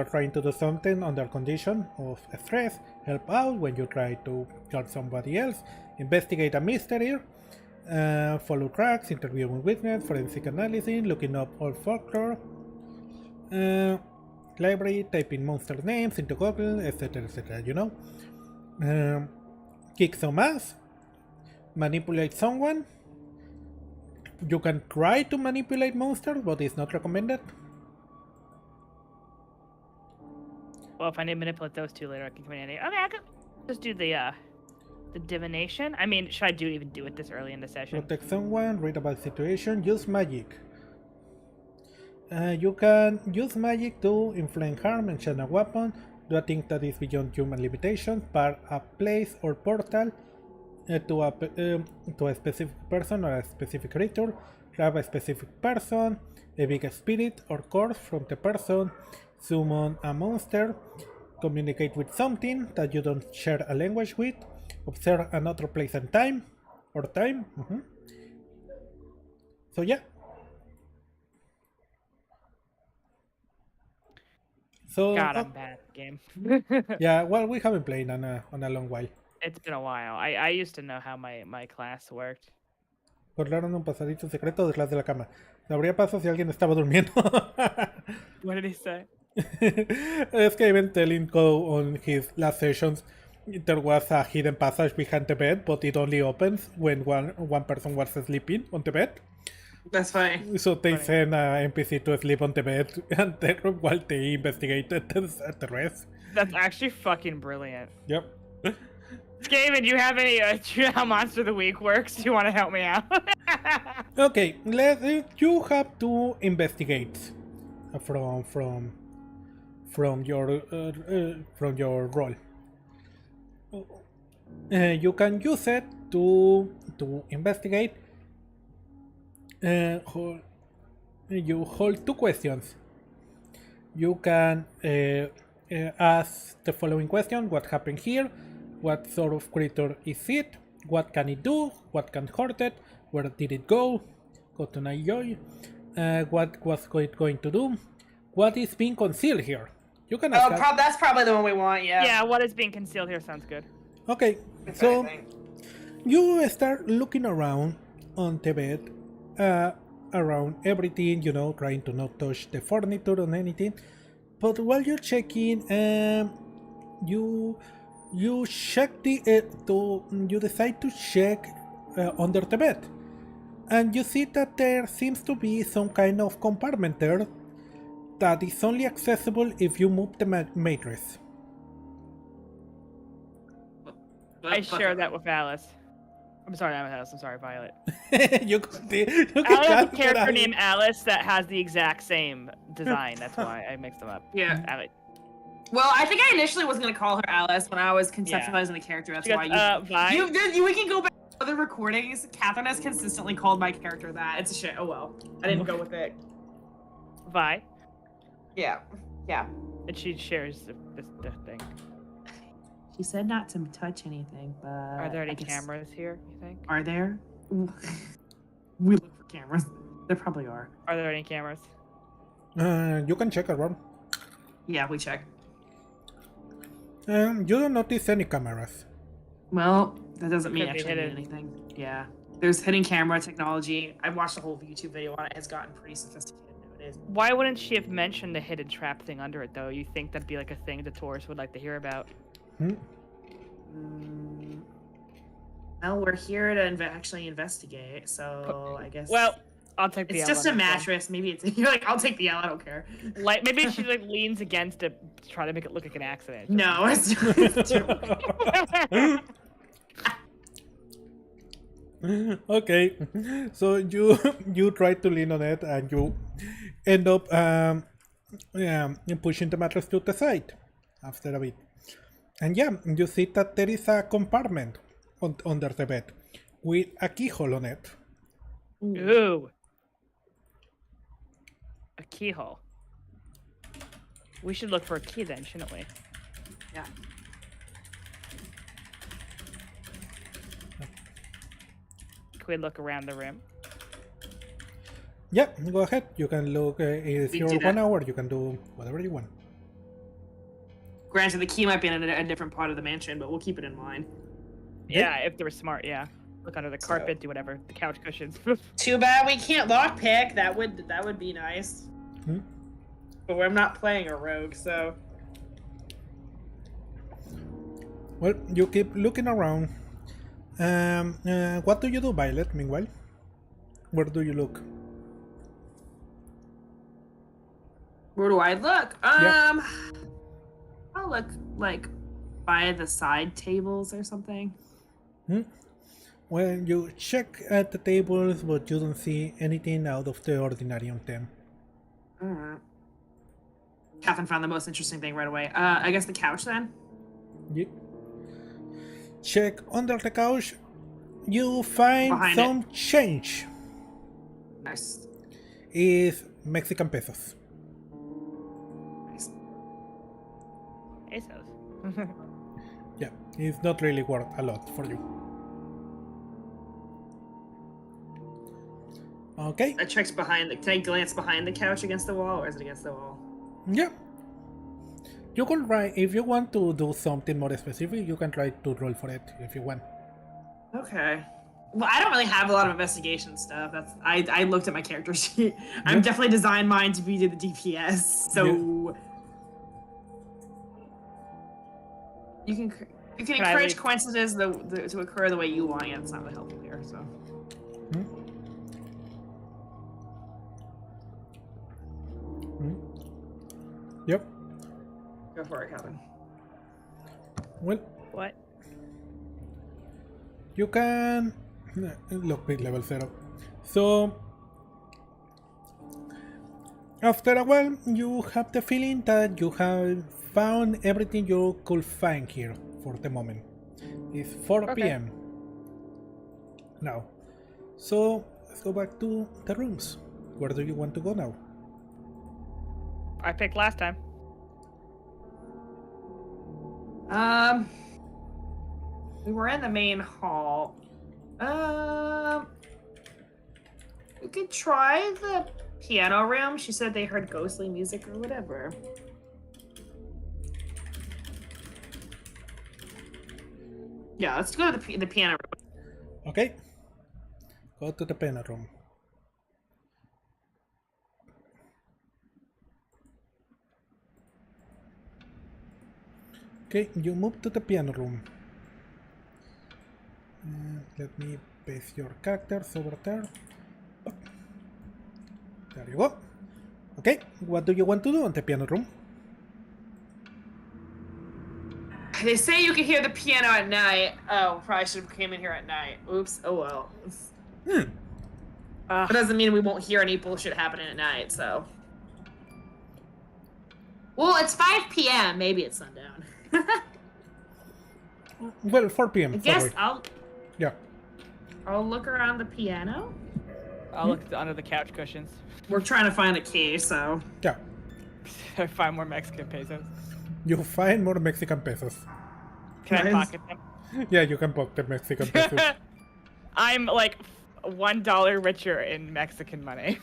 trying to do something under condition of stress. Help out when you try to help somebody else. Investigate a mystery. Follow tracks, interviewing witness, forensic analysis, looking up old folklore. Library, typing monster names into Google, etc. etc. Kick some ass. Manipulate someone. You can try to manipulate monsters, but it's not recommended. Well, if I need to manipulate those two later, I can come in handy. Okay, I could just do the divination. I mean, should I even do it this early in the session? Protect someone, read about situation, use magic. You can use magic to inflict harm, enchant a weapon, do a thing that is beyond human limitations, bar a place or portal to a specific person or a specific creature, grab a specific person, a big spirit or corpse from the person, summon a monster, communicate with something that you don't share a language with, observe another place and time, or time. So yeah. So God, I'm bad at the game. yeah, well, we haven't played on a long while. It's been a while. I used to know how my class worked. Cortaron un pasadito secreto detrás de la cama. Se abría paso si alguien estaba durmiendo. What did he say? Es que even telling Go on his last sessions there was a hidden passage behind the bed, but it only opens when one person was sleeping on the bed. That's funny. So they send an NPC to sleep on the bed and then while they investigated the rest. That's actually fucking brilliant. Yep. Skaven, do you have any? Do you know how Monster of the Week works? Do you want to help me out? Okay, you have to investigate from your role. You can use it to investigate. You hold 2 questions. You can ask the following question: what happened here? What sort of creature is it? What can it do? What can hurt it? Where did it go? Go to Nightjoy. What was it going to do? What is being concealed here? You can ask. That's probably the one we want. Yeah. Yeah, what is being concealed here sounds good. Okay, If so anything. you start looking around on the bed, around everything, trying to not touch the furniture or anything. But while you're checking, you check you decide to check under the bed, and you see that there seems to be some kind of compartment there that is only accessible if you move the matrix. I share that with Alice. I'm sorry, not with Alice. I'm sorry, Violet. you can I have a calculate character out. named Alice that has the exact same design. That's why I mixed them up. Yeah. Alice. Well, I think I initially was gonna call her Alice when I was conceptualizing the character. That's She why goes, Vi. we can go back to other recordings. Catherine has consistently called my character that. It's a shit. Oh well. I didn't go with it. Vi. Yeah. Yeah. And she shares the thing. She said not to touch anything, but Are there I any guess- cameras here, you think? Are there? We look for cameras. There probably are. Are there any cameras? You can check around. Yeah, we check. You don't notice any cameras. Well, that doesn't mean Could be actually mean hidden. anything. Yeah. There's hidden camera technology. I've watched a whole YouTube video on it. It's gotten pretty sophisticated nowadays. Why wouldn't she have mentioned the hidden trap thing under it, though? You think that'd be like a thing the tourists would like to hear about? Well, we're here to actually investigate, so I guess. Well, I'll take the it's L just on a this one. mattress. Maybe it's. You're like, I'll take the L. I don't care. Like maybe she like leans against it to try to make it look like an accident. No, it's Okay, so you try to lean on it and you end up pushing the mattress to the side after a bit. And yeah, you see that there is a compartment under the bed with a keyhole on it. Ooh. A keyhole. We should look for a key then, shouldn't we? Yeah. Can we look around the room? Yeah, go ahead. You can look. If We you're do 1 that. hour, you can do whatever you want. Granted, the key might be in a different part of the mansion, but we'll keep it in mind. Yeah, if they were smart, yeah. Look under the So- carpet, do whatever. The couch cushions. Too bad we can't lockpick. That would be nice. Hmm? But I'm not playing a rogue, so. Well, you keep looking around. What do you do, Violet, meanwhile? Where do you look? Where do I look? Yeah. I'll look like by the side tables or something. Well, you check at the tables, but you don't see anything out of the ordinary on them. Alright. Catherine found the most interesting thing right away. I guess the couch then? You check under the couch. You find Behind some change. Nice. Is Mexican pesos. Nice. Pesos. Yeah, it's not really worth a lot for you. Okay. That checks behind the. Can I glance behind the couch against the wall, or is it against the wall? Yeah. You can try, if you want to do something more specific, you can try to roll for it if you want. Okay. Well, I don't really have a lot of investigation stuff. I looked at my character sheet. I'm definitely designed mine to be the DPS. So you can Can I encourage leave? coincidences to occur the way you want. Yeah, it's not really helpful here. So Yep. go for it, Kevin. Well, What? you can look with level 0. So after a while, you have the feeling that you have found everything you could find here for the moment. It's 4 Okay. p.m. now. So let's go back to the rooms. Where do you want to go now? I picked last time. We were in the main hall. We could try the piano room. She said they heard ghostly music or whatever. Yeah, let's go to the piano room. Okay. Go to the piano room. Okay, you move to the piano room. Let me paste your characters over there. There you go. Okay, what do you want to do on the piano room? They say you can hear the piano at night. Oh, probably should have came in here at night. Oops. Oh well. That doesn't mean we won't hear any bullshit happening at night, so. Well, it's 5 p.m. Maybe it's sundown. Well, 4 p.m. I guess sorry. Yeah. I'll look around the piano. I'll look under the couch cushions. We're trying to find a key, so. Yeah. I find more Mexican pesos. You find more Mexican pesos. Can I Nice. pocket them? Yeah, you can poke the Mexican pesos. I'm like $1 richer in Mexican money.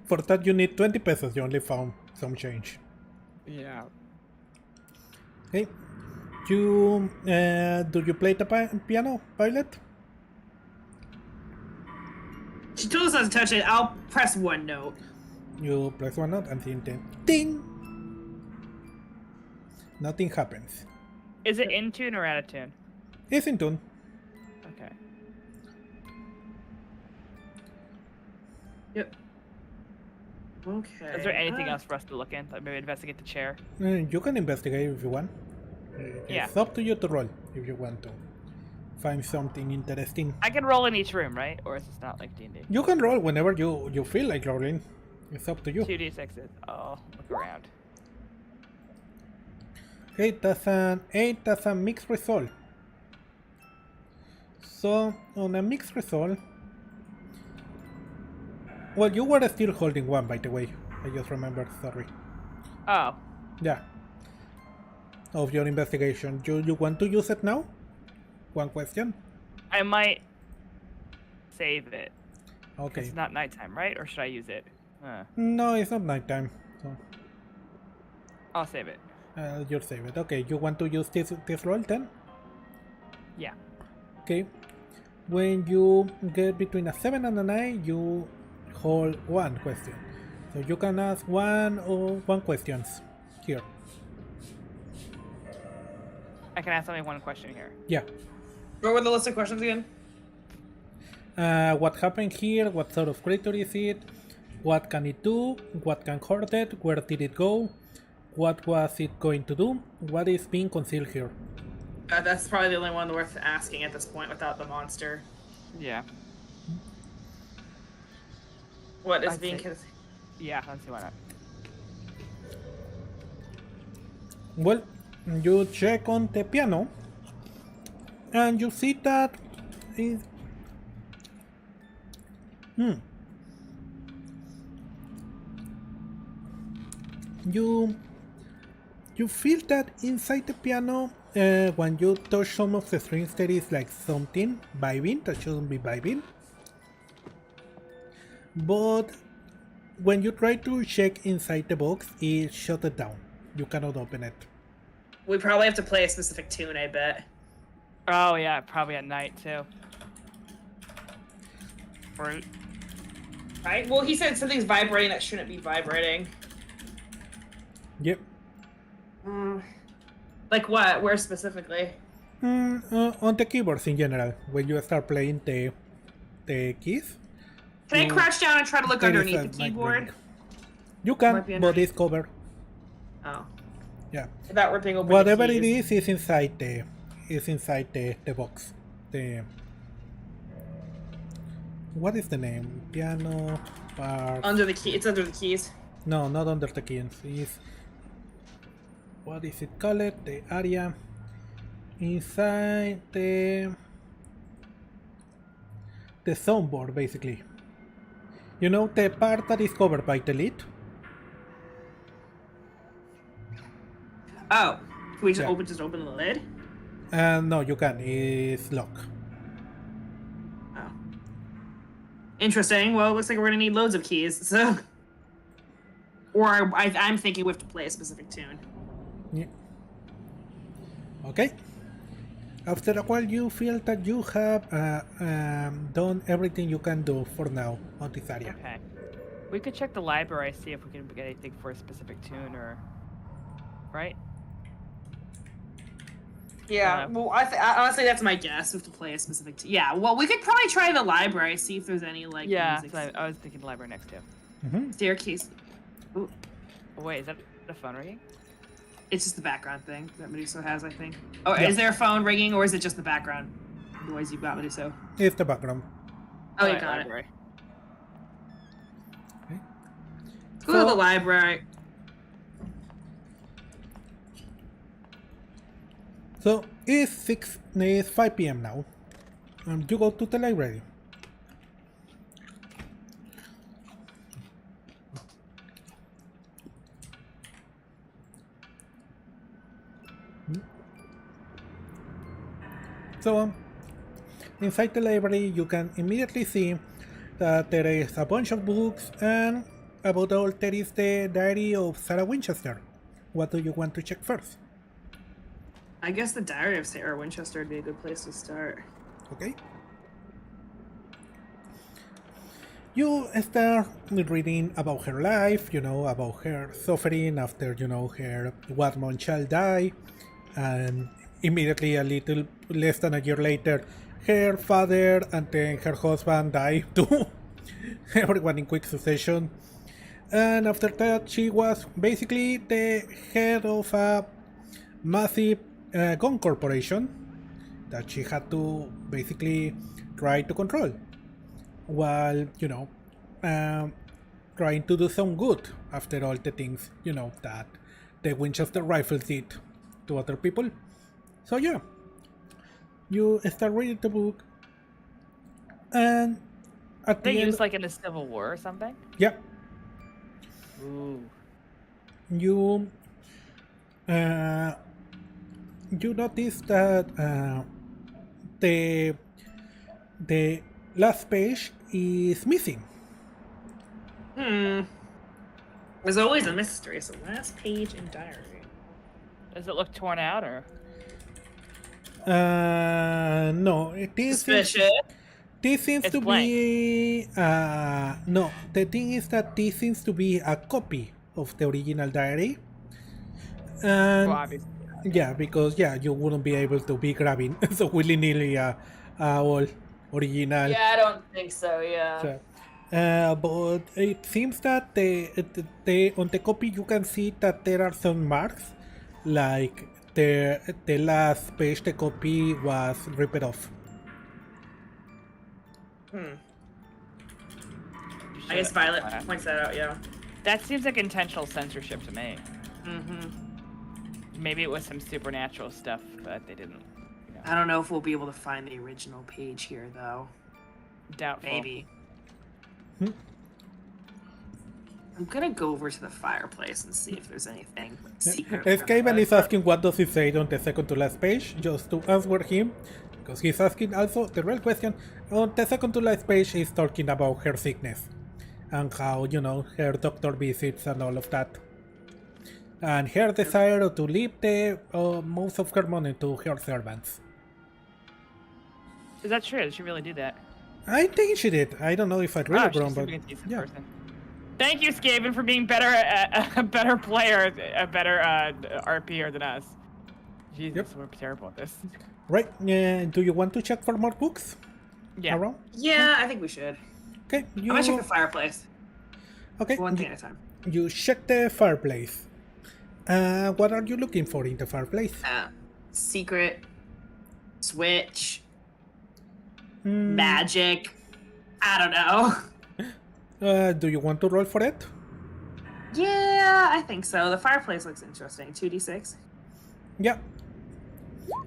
For that you need 20 pesos. You only found some change. Yeah. Okay. You do you play the piano, Violet? She told us not to touch it. I'll press one note. You press one note and then ding. Nothing happens. Is it in tune or out of tune? It's in tune. Okay. Yep. Okay. Is there anything else for us to look in? Like maybe investigate the chair? You can investigate if you want. Yeah. It's up to you to roll if you want to find something interesting. I can roll in each room, right? Or is this not like D&D? You can roll whenever you feel like rolling. It's up to you. 2d6s. Oh, look around. Okay, that's an 8, that's a mixed result. So, on a mixed result... Well, you were still holding one, by the way. I just remembered, sorry. Oh. Yeah. Of your investigation. You want to use it now? One question? I might save it. Okay. It's not nighttime, right? Or should I use it? No, it's not nighttime. So, I'll save it. you'll save it. Okay, you want to use this roll then? Yeah. Okay. When you get between a 7 and a 9, you hold one question. So you can ask one questions here. I can ask only one question here. Yeah. What were the list of questions again? What happened here? What sort of creature is it? What can it do? What can hurt it? Where did it go? What was it going to do? What is being concealed here? That's probably the only one worth asking at this point without the monster. Yeah. What is I'd being say- concealed? Yeah, let's see why not. Well, you check on the piano and you see that is you feel that inside the piano when you touch some of the strings there is like something vibing that shouldn't be vibing, but when you try to check inside the box it shut it down. You cannot open it. We probably have to play a specific tune, I bet. Oh yeah, probably at night too. Fruit. Right? Well, he said something's vibrating that shouldn't be vibrating. Yep. Like what? Where specifically? On the keyboards in general, when you start playing the keys. Can I crouch down and try to look there is underneath a the mic keyboard? ring. You can, Might be but underneath. it's covered. Oh. Yeah. Without ripping open Whatever the it keys. is inside the box. The what is the name? Piano part. Under the key. It's under the keys. No, not under the keys. It's what is it called? The area inside the soundboard, basically. You know the part that is covered by the lid? Oh. Can we just Yeah. open the lid? No, you can. It's locked. Oh. Interesting. Well, it looks like we're gonna need loads of keys, so... Or I'm thinking we have to play a specific tune. Yeah. Okay. After a while, you feel that you have done everything you can do for now on this area. Okay. We could check the library, see if we can get anything for a specific tune or... Right? Yeah, well, honestly, that's my guess. We have to play a specific tune. Yeah, well, we could probably try the library, see if there's any, like, Yeah, music. so I was thinking library next too. Mm-hmm. Staircase. Ooh, Oh, wait, is that the phone ringing? it's just the background thing that Meduso has, I think. Oh, Yeah. is there a phone ringing, or is it just the background noise you've got, Meduso? It's the background. Oh, you Alright, got library. Okay. it. Go to the library. So it's 5 p.m. now. You go to the library. So inside the library, you can immediately see that there is a bunch of books, and above all, there is the diary of Sarah Winchester. What do you want to check first? I guess the Diary of Sarah Winchester would be a good place to start. Okay. You start reading about her life, about her suffering after, her one-month child died, and immediately a little less than a year later, her father and then her husband died too. Everyone in quick succession. And after that, she was basically the head of a massive gun corporation that she had to basically try to control, while trying to do some good after all the things that the Winchester rifles did to other people. So yeah, you start reading the book, and at They the end, used like in the Civil War or something? yeah, Ooh. you notice that the last page is missing. There's always a mystery. So last page in diary. Does it look torn out or? No, it is. Suspicious. This seems It's to blank. be. No, the thing is that this seems to be a copy of the original diary. And Well, obviously. yeah, because you wouldn't be able to be grabbing so willy-nilly all original. Yeah, I don't think so. Yeah. So, but it seems that the on the copy you can see that there are some marks, like the last page the copy was ripped off. I guess Violet points that out. Yeah. That seems like intentional censorship to me. Mm-hmm. Maybe it was some supernatural stuff, but they didn't. I don't know if we'll be able to find the original page here, though. Doubtful. Maybe. Hmm. I'm gonna go over to the fireplace and see if there's anything secret. Skaven is asking what does it say on the second to last page, just to answer him, because he's asking also the real question. On the second to last page, he's talking about her sickness and how her doctor visits and all of that, and her desire to leave the most of her money to her servants. Is that true? Did she really do that? I think she did. I don't know if I read it she's wrong, but a decent yeah. person. Thank you, Skaven, for being a better player, a better RPer than us. Jesus, Yep. we're terrible at this. Right. Do you want to check for more books Yeah. around? Yeah, I think we should. Okay. I'm gonna check the fireplace. Okay. One thing at a time. You check the fireplace. What are you looking for in the fireplace? Secret. Switch. Magic. I don't know. Do you want to roll for it? Yeah, I think so. The fireplace looks interesting. 2d6. Yeah.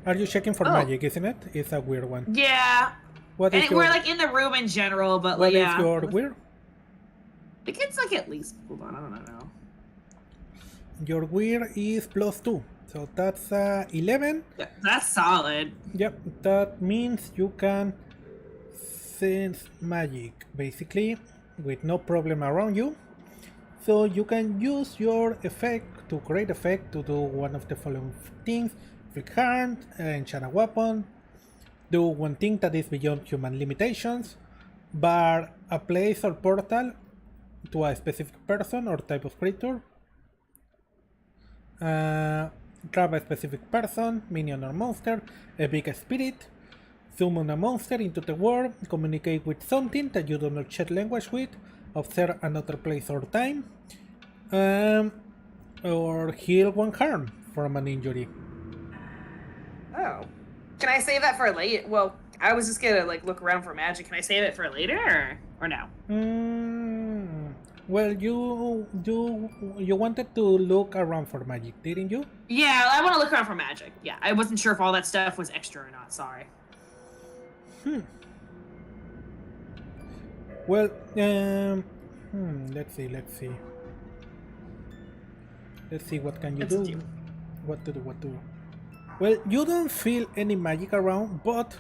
Are you checking for Oh. magic, isn't it? It's a weird one. Yeah. What is And your, we're like in the room in general, but what like, is yeah. your weird? I think it's like at least. Hold on, I don't know. Your weird is +2. So that's 11. Yeah, that's solid. Yep, that means you can sense magic, basically, with no problem around you. So you can use your effect to create effect to do one of the following things: inflict harm, enchant a weapon, do one thing that is beyond human limitations, bar a place or portal to a specific person or type of creature, grab a specific person, minion or monster, evict a spirit, summon a monster into the world, communicate with something that you do not share language with, observe another place or time, or heal one harm from an injury. Oh. Can I save that for later? Well, I was just gonna like look around for magic. Can I save it for later or no? Well, you wanted to look around for magic, didn't you? Yeah, I want to look around for magic. Yeah, I wasn't sure if all that stuff was extra or not. Sorry. Well, let's see. Let's see what can you Let's do. do. What to do. Well, you don't feel any magic around, but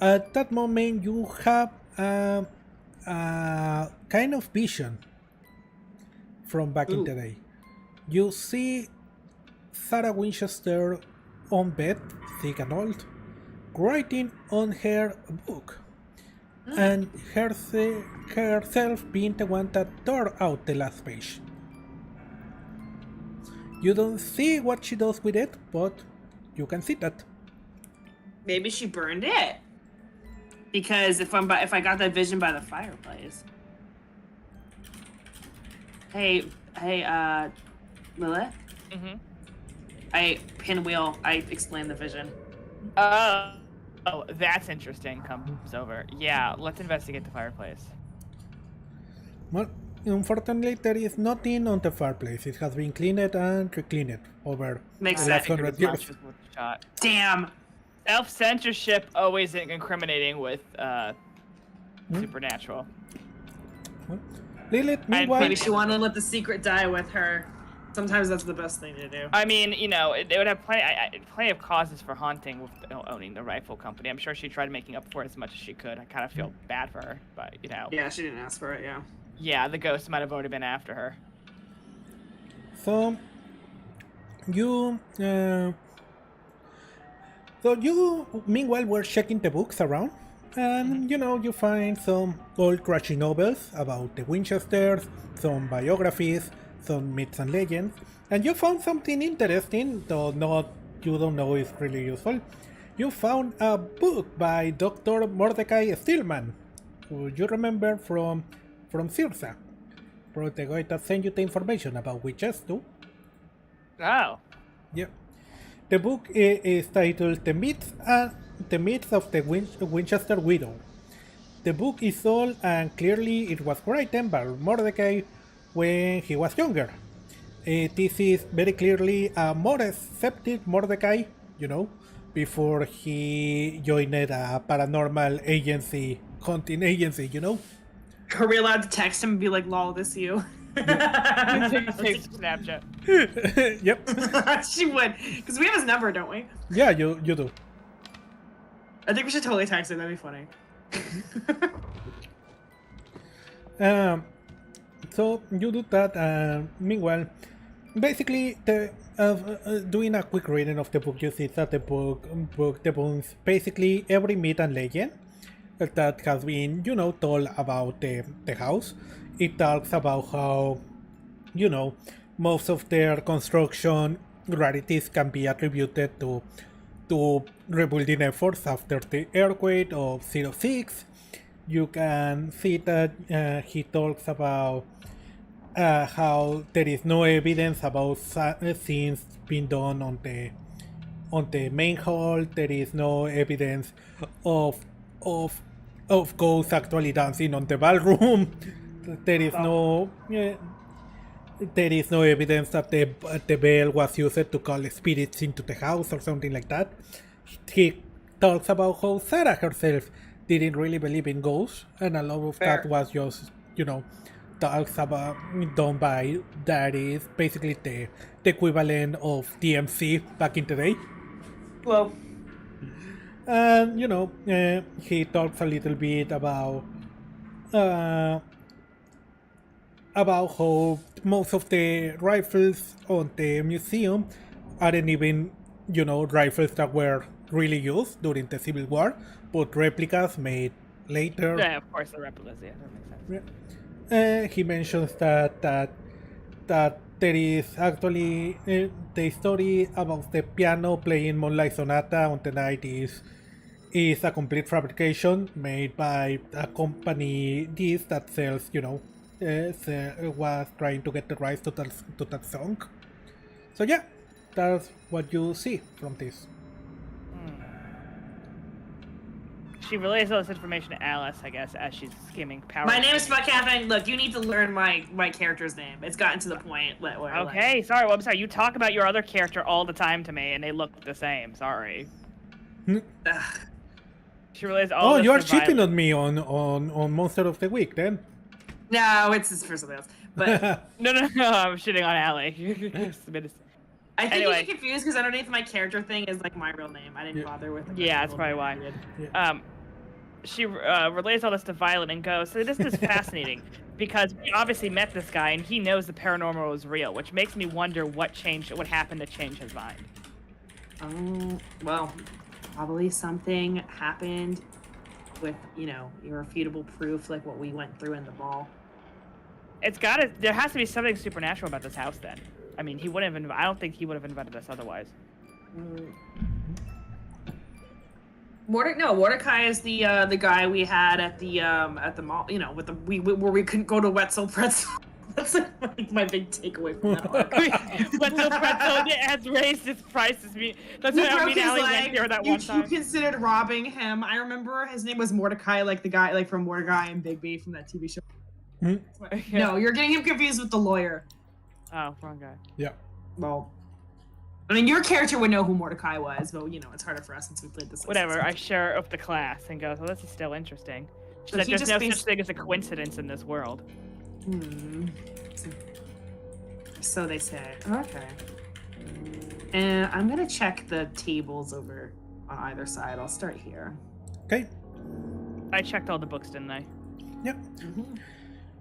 at that moment you have a kind of vision from back in the day. You see Sarah Winchester on bed, sick and old, writing on her book, and herself being the one that tore out the last page. You don't see what she does with it, but you can see that. Maybe she burned it. Because if I got that vision by the fireplace. Hey, Lilith? Pinwheel, I explained the vision. Oh, that's interesting. Comes over. Yeah, let's investigate the fireplace. Well, unfortunately, there is nothing on the fireplace. It has been cleaned and recleaned over Makes the last sense. 100 years. Just with the shot. Damn. Self-censorship always incriminating with supernatural. Well, Lilith, And meanwhile, Maybe she wanted to let the secret die with her. Sometimes that's the best thing to do. I mean, you know, they would have plenty of causes for haunting with owning the rifle company. I'm sure she tried making up for it as much as she could. I kind of feel bad for her, but you know. Yeah, she didn't ask for it, yeah. Yeah, the ghost might have already been after her. so you meanwhile were checking the books around, and you find some old trashy novels about the Winchesters, some biographies, some myths and legends, and you found something interesting, though you don't know is really useful. You found a book by Dr. Mordecai Stillman, who you remember from Cirsa, from the guy that sent you the information about Winchester. Oh. Yep. The book is titled The Myths of the Winchester Widow. The book is old and clearly it was written by Mordecai when he was younger. This is very clearly a more accepted Mordecai, before he joined a paranormal agency, hunting agency, Are we allowed to text him and be like, lol, this you? Take Snapchat. Yep. She would. Because we have his number, don't we? Yeah, you do. I think we should totally text him. That'd be funny. So you do that, and meanwhile, basically, doing a quick reading of the book, you see that the book debunks basically every myth and legend that has been, told about the house. It talks about how, most of their construction rarities can be attributed to rebuilding efforts after the earthquake of '06. You can see that he talks about how there is no evidence about scenes being done on the main hall. There is no evidence of ghosts actually dancing on the ballroom. There is no evidence that the bell was used to call spirits into the house or something like that. He talks about how Sarah herself didn't really believe in ghosts, and a lot of that was just, talks about done by that is basically the equivalent of DMC back in the day. Well, And he talks a little bit uh, about how most of the rifles on the museum aren't even, rifles that were really used during the Civil War, but replicas made later. Yeah, of course the replicas. Yeah, that makes sense. He mentions that there is actually the story about the piano playing Moonlight Sonata on the night is a complete fabrication made by a company that sells, was trying to get the rights to that song. So yeah, that's what you see from this. She relays all this information to Alice, I guess, as she's skimming power. My name is Catherine. Look, you need to learn my character's name. It's gotten to the point where Okay, sorry. Well, I'm sorry. You talk about your other character all the time to me, and they look the same. Sorry. She relays all. Oh, this you are to cheating Violet. on me on Monster of the Week then. No, it's for something else. But No, I'm shitting on Allie. I think Anyway. you get confused because underneath my character thing is like my real name. I didn't bother with. Like, Yeah, my that's real probably name. why. Yeah. She relays all this to Violet and goes, so this is fascinating because we obviously met this guy and he knows the paranormal is real, which makes me wonder what happened to change his mind. Well, probably something happened with irrefutable proof, like what we went through in the ball. There has to be something supernatural about this house then. I mean, I don't think he would have invited us otherwise. Mordecai is the guy we had at the mall, with where we couldn't go to Wetzel Pretzel. That's like my big takeaway from that arc. Wetzel Pretzel has raised its prices. That's why I mean, Allie went here that one time. You considered robbing him. I remember his name was Mordecai, like the guy from Mordecai and Big B from that TV show. No, you're getting him confused with the lawyer. Oh, wrong guy. Yeah. Well, I mean, your character would know who Mordecai was, but it's harder for us since we played this. Whatever, I share up the class and go, well, this is still interesting. She's like, there's no such thing as a coincidence in this world. So they say. Okay. And I'm gonna check the tables over on either side. I'll start here. Okay. I checked all the books, didn't I? Yeah. Mm-hmm.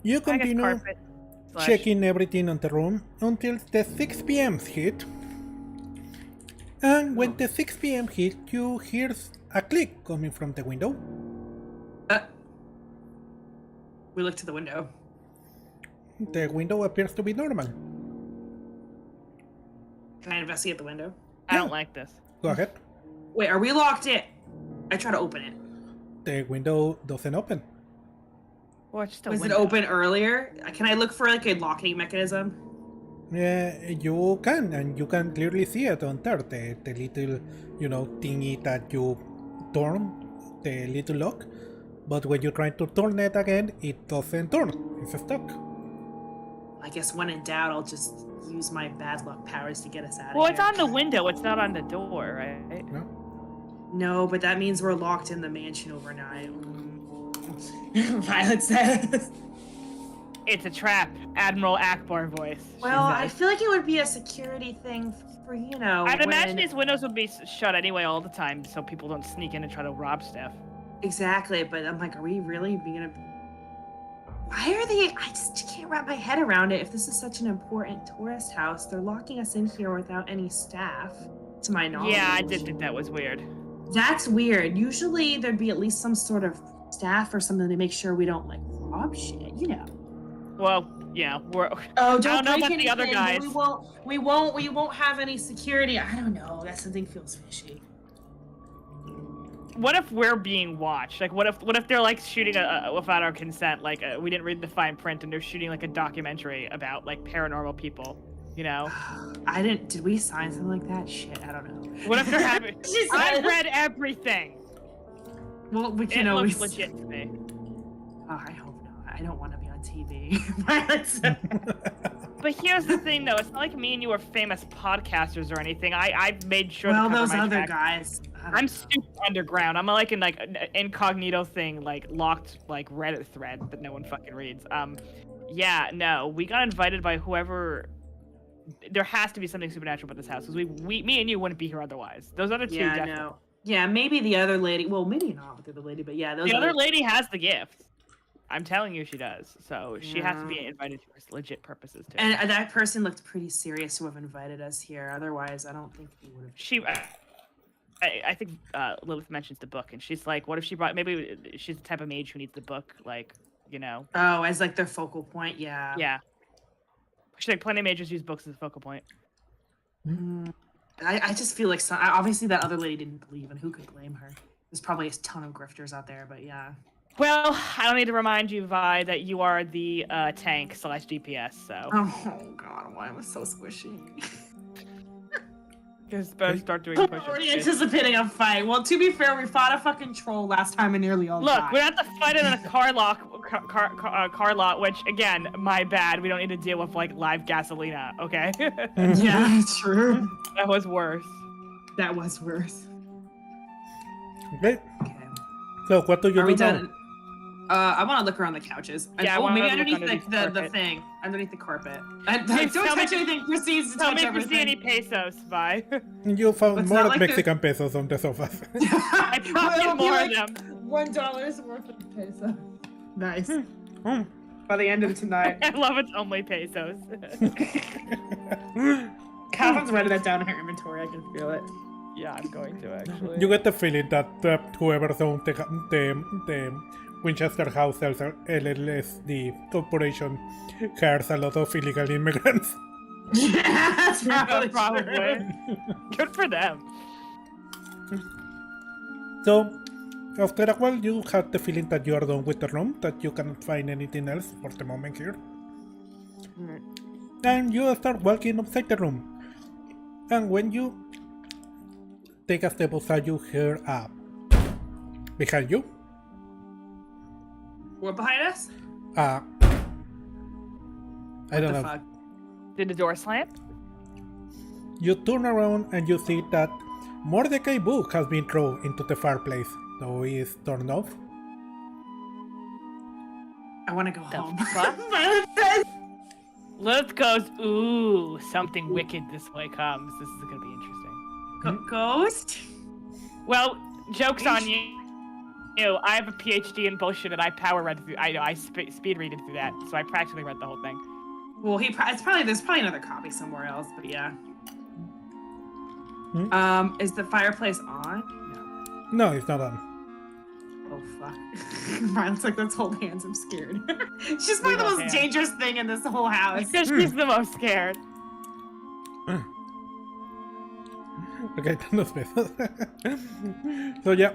You I guess continue carpet / checking everything on the room until the 6 p.m. hit. And when the 6 p.m. hit, you hear a click coming from the window. We look to the window. The window appears to be normal. Can I investigate the window? I don't like this. Go ahead. Wait, are we locked in? I try to open it. The window doesn't open. Well, it's just a Was it window. open earlier? Can I look for like a locking mechanism? Yeah, you can, and you can clearly see it on there. The little, thingy that you turn, the little lock. But when you try to turn it again, it doesn't turn. It's stuck. I guess when in doubt, I'll just use my bad luck powers to get us out of Well, here. it's on the window. It's not on the door, right? No? No, but that means we're locked in the mansion overnight. Violet says. It's a trap. Admiral Akbar voice. she Well, I says. feel like it would be a security thing for, I'd imagine when- these windows would be shut anyway all the time, so people don't sneak in and try to rob stuff. Exactly, but I'm like, are we really gonna... Why are they... I just can't wrap my head around it. If this is such an important tourist house, they're locking us in here without any staff, to my knowledge. Yeah, I did think that was weird. That's weird. Usually there'd be at least some sort of staff or something to make sure we don't, like, rob shit, Well, yeah, we're. Oh, I don't don't know break about the other anything, guys. but we won't have any security. I don't know. That something feels fishy. What if we're being watched? Like, what if they're like shooting without our consent? Like, we didn't read the fine print, and they're shooting like a documentary about like paranormal people. Did we sign something like that? Shit, I don't know. What if they're having? She I said- read everything. Well, we It can always. looks legit to me. Oh, I hope not. I don't want to be on TV. But here's the thing, though. It's not like me and you are famous podcasters or anything. I've made sure. well, to cover those my other tracks. guys. I'm super underground. I'm like in like an incognito thing, like locked like Reddit thread that no one fucking reads. Yeah, no, we got invited by whoever. There has to be something supernatural about this house because me and you wouldn't be here otherwise. Those other two, Yeah, definitely. no. Yeah, maybe the other lady. Well, maybe not with the other lady, but yeah, those The other lady has the gift. I'm telling you, she does. So she has to be invited for legit purposes too. And that person looked pretty serious to have invited us here. Otherwise, I don't think he would have. I think Lilith mentions the book, and she's like, "What if she brought? Maybe she's the type of mage who needs the book, like, you know." Oh, as like their focal point, yeah. Yeah. She's like, plenty of mages use books as a focal point. I just feel like obviously that other lady didn't believe, and who could blame her? There's probably a ton of grifters out there, but yeah. Well, I don't need to remind you, Vi, that you are the tank / DPS, so. Oh god, why am I so squishy? Just better start doing I'm push-ups. already anticipating a fight. Well, to be fair, we fought a fucking troll last time and nearly all Look, died. we have to fight it in a car lot, which, again, my bad. We don't need to deal with, like, live gasolina, okay? Yeah, true. That was worse. That was worse. Okay. Okay. So what do you Are do we now? done? I want to look around the couches. Yeah, I oh, wanna maybe look underneath underneath the carpet. thing, underneath the carpet. Please Don't tell touch me- anything. Proceeds to Tell touch me if you see any everything. pesos, Vi. You found It's more not like Mexican pesos on the sofas. I pocket more of them. $1 worth of peso. Nice. By the end of tonight. I love it's only pesos. Catherine's writing that down in her inventory. I can feel it. Yeah, I'm going to, actually. You get the feeling that whoever owns the Winchester House LLSD Corporation hires a lot of illegal immigrants. That's probably Probably. true. Good for them. So, after a while, you have the feeling that you are done with the room, that you cannot find anything else for the moment here. And you start walking outside the room. And when you take a step outside, you hear behind you. What behind us? I don't The know. fuck? Did the door slam? You turn around and you see that Mordecai book has been thrown into the fireplace, though it is turned off. I want to go The home. fuck? Lilith goes, ooh, something wicked this way comes. This is gonna be interesting. Ghost? Well, joke's on you. I have a PhD in bullshit and I power read through. I speed read through that, so I practically read the whole thing. Well, there's probably another copy somewhere else, but yeah. Is the fireplace on? No. No, it's not on. Oh fuck. Violet's like, let's hold hands. I'm scared. She's probably the hold most hands. dangerous thing in this whole house. Because she's the most scared. Okay, tantos pesos. So yeah,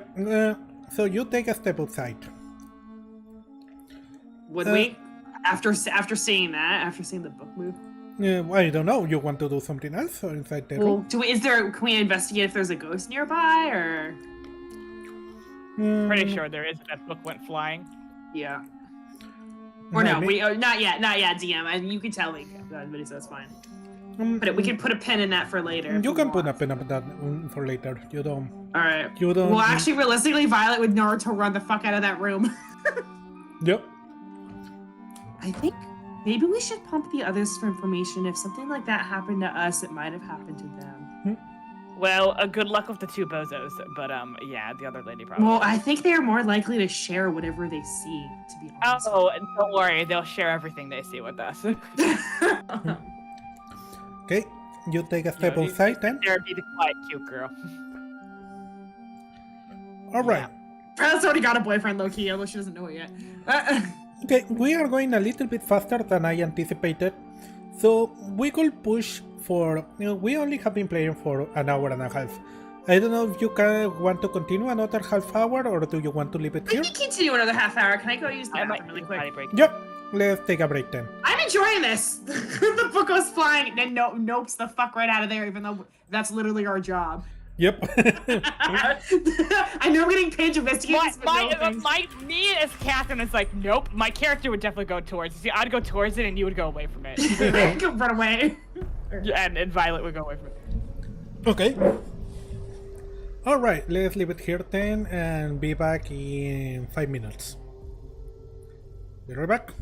so you take a step outside. Would we? After seeing that, after seeing the book move. I don't know. You want to do something else or inside the room? Can we investigate if there's a ghost nearby or? Pretty sure there is. That book went flying. Yeah. Or no, Maybe. not yet, DM. You can tell me, but so it's fine. We can put a pin in that for later. if You we can put a want. pin up that for later. You don't. All right. You don't. Well, actually, realistically, Violet would know to run the fuck out of that room. Yep. I think maybe we should pump the others for information. If something like that happened to us, it might have happened to them. Well, good luck with the two bozos, but yeah, the other lady probably. Well, I think they're more likely to share whatever they see. To be honest. Oh, don't worry, they'll share everything they see with us. Okay. You take a step Yeah, outside then. Sarah, be the quiet, cute girl. All right. Violet's already got a boyfriend, low key, although she doesn't know it yet. Okay, we are going a little bit faster than I anticipated, so we could push for. We only have been playing for an hour and a half. I don't know if you want to continue another half hour or do you want to leave it We here? can continue another half hour. Can I go use the I might bathroom really need a quick? potty break. Yep. Let's take a break then. I'm enjoying this. The book goes flying, and then nopes the fuck right out of there, even though that's literally our job. Yep. I know I'm getting paid to investigate this, but no thanks. Me as Catherine is like, nope. My character would definitely go towards it. See, I'd go towards it, and you would go away from it. Go run away. and Violet would go away from it. Okay. All right. Let's leave it here then and be back in 5 minutes. Be right back.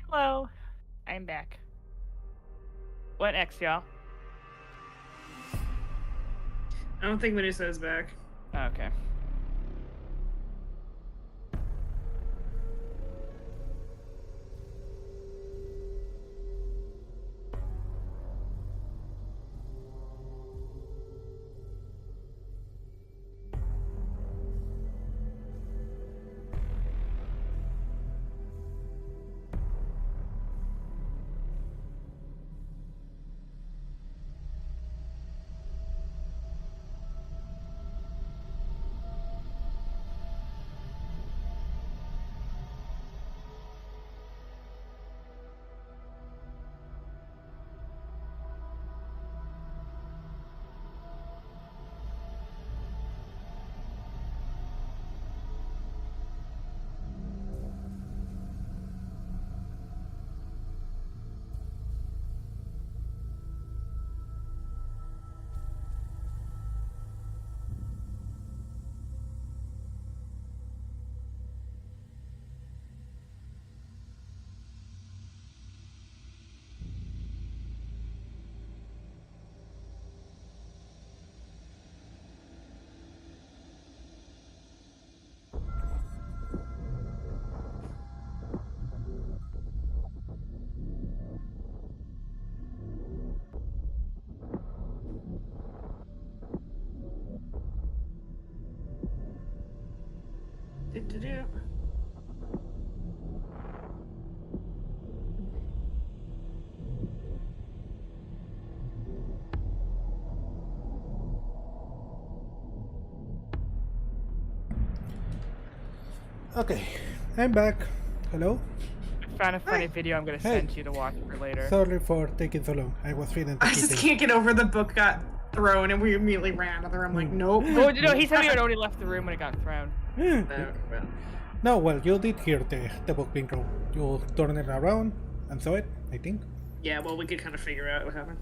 Hello. I'm back. What next, y'all? I don't think Medusa is back. Okay. Do-do-do. Okay, I'm back. Hello? I found a funny video I'm gonna Hey. send you to watch for later. Sorry for taking so long. I was feeling I just kitty. can't get over the book got thrown and we immediately ran out of the room. Like, nope. Oh, no, he said he had already left the room when it got thrown. Hmm. Well, No, well, you did hear the book being thrown. You turned it around and saw it, I think. yeah, well, we could kind of figure out what happened.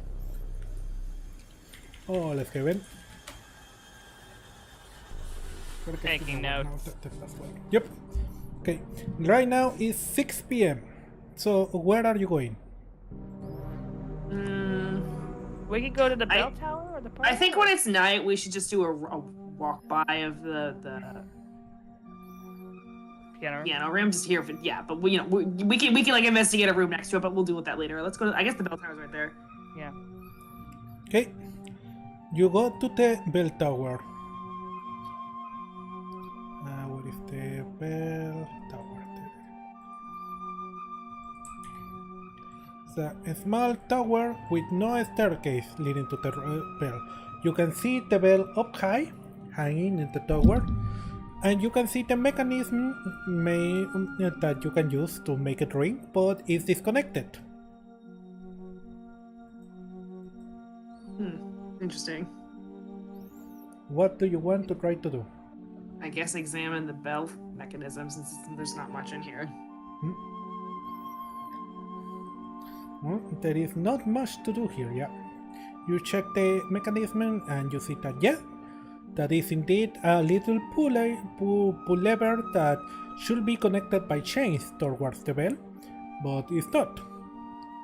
Oh, let's go in. Taking notes. Yep. Okay, right now is 6 p.m. So, where are you going? We could go to the I- bell tower or the park. I think when it's night, we should just do a walk by of the piano. piano room, just here. Yeah, but we, we can like investigate a room next to it, but we'll deal with that later. Let's go. I guess the bell tower's right there. Yeah. Okay, you go to the bell tower. What is the bell tower? It's a small tower with no staircase leading to the bell. You can see the bell up high, hanging in the tower, and you can see the mechanism that you can use to make it ring, but it's disconnected. Interesting. What do you want to try to do? I guess examine the bell mechanism since there's not much in here. Well, there is not much to do here, yeah. You check the mechanism and you see that, yeah, that is indeed a little pull lever that should be connected by chains towards the bell, but it's not.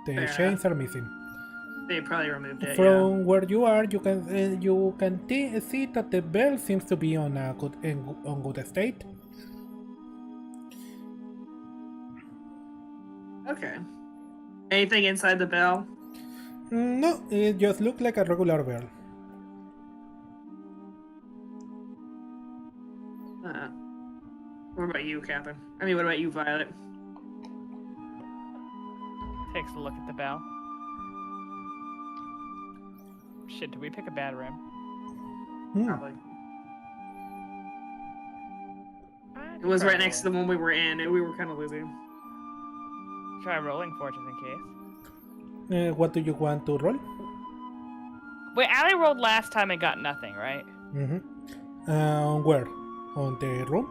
The Yeah. chains are missing. They probably removed it. From where you are, you can see that the bell seems to be on a good state. Yeah. Okay. Anything inside the bell? No, it just looks like a regular bell. What about you, Captain? I mean, what about you, Violet? Takes a look at the bell. Shit, did we pick a bad room? Probably. It was right next to the one we were in, and we were kind of losing. Try rolling for it just in case. What do you want to roll? Wait, Ali rolled last time and got nothing, right? Where? On the room?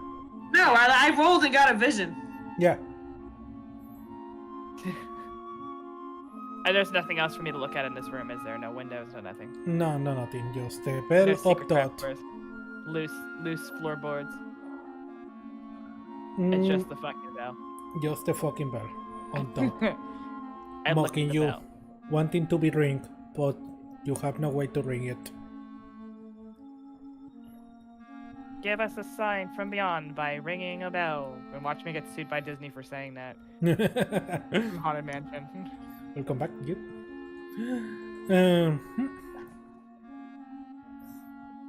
No, I rolled and got a vision. Yeah. And there's nothing else for me to look at in this room, is there? No windows, no nothing. No, nothing. Just the bell No up secret top. trap doors. Loose floorboards. Mm, It's just the fucking bell. just the fucking bell on top. I looked at Mocking the you, bell. wanting to be ringed, but you have no way to ring it. Give us a sign from beyond by ringing a bell. And watch me get sued by Disney for saying that. From Haunted Mansion. Welcome back, you.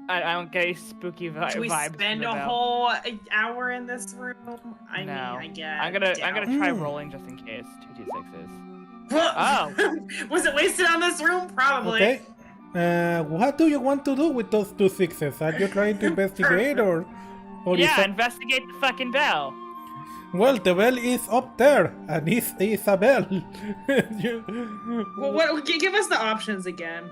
I don't get any spooky vibes. Should we spend a whole hour in this room? I mean, I guess. I'm gonna try rolling just in case. 2d6s. Oh. Was it wasted on this room? Probably. Okay. What do you want to do with those 2 6s? Are you trying to investigate or is Yeah, it... investigate the fucking bell. Well, the bell is up there, and it's a bell. Well, give us the options again.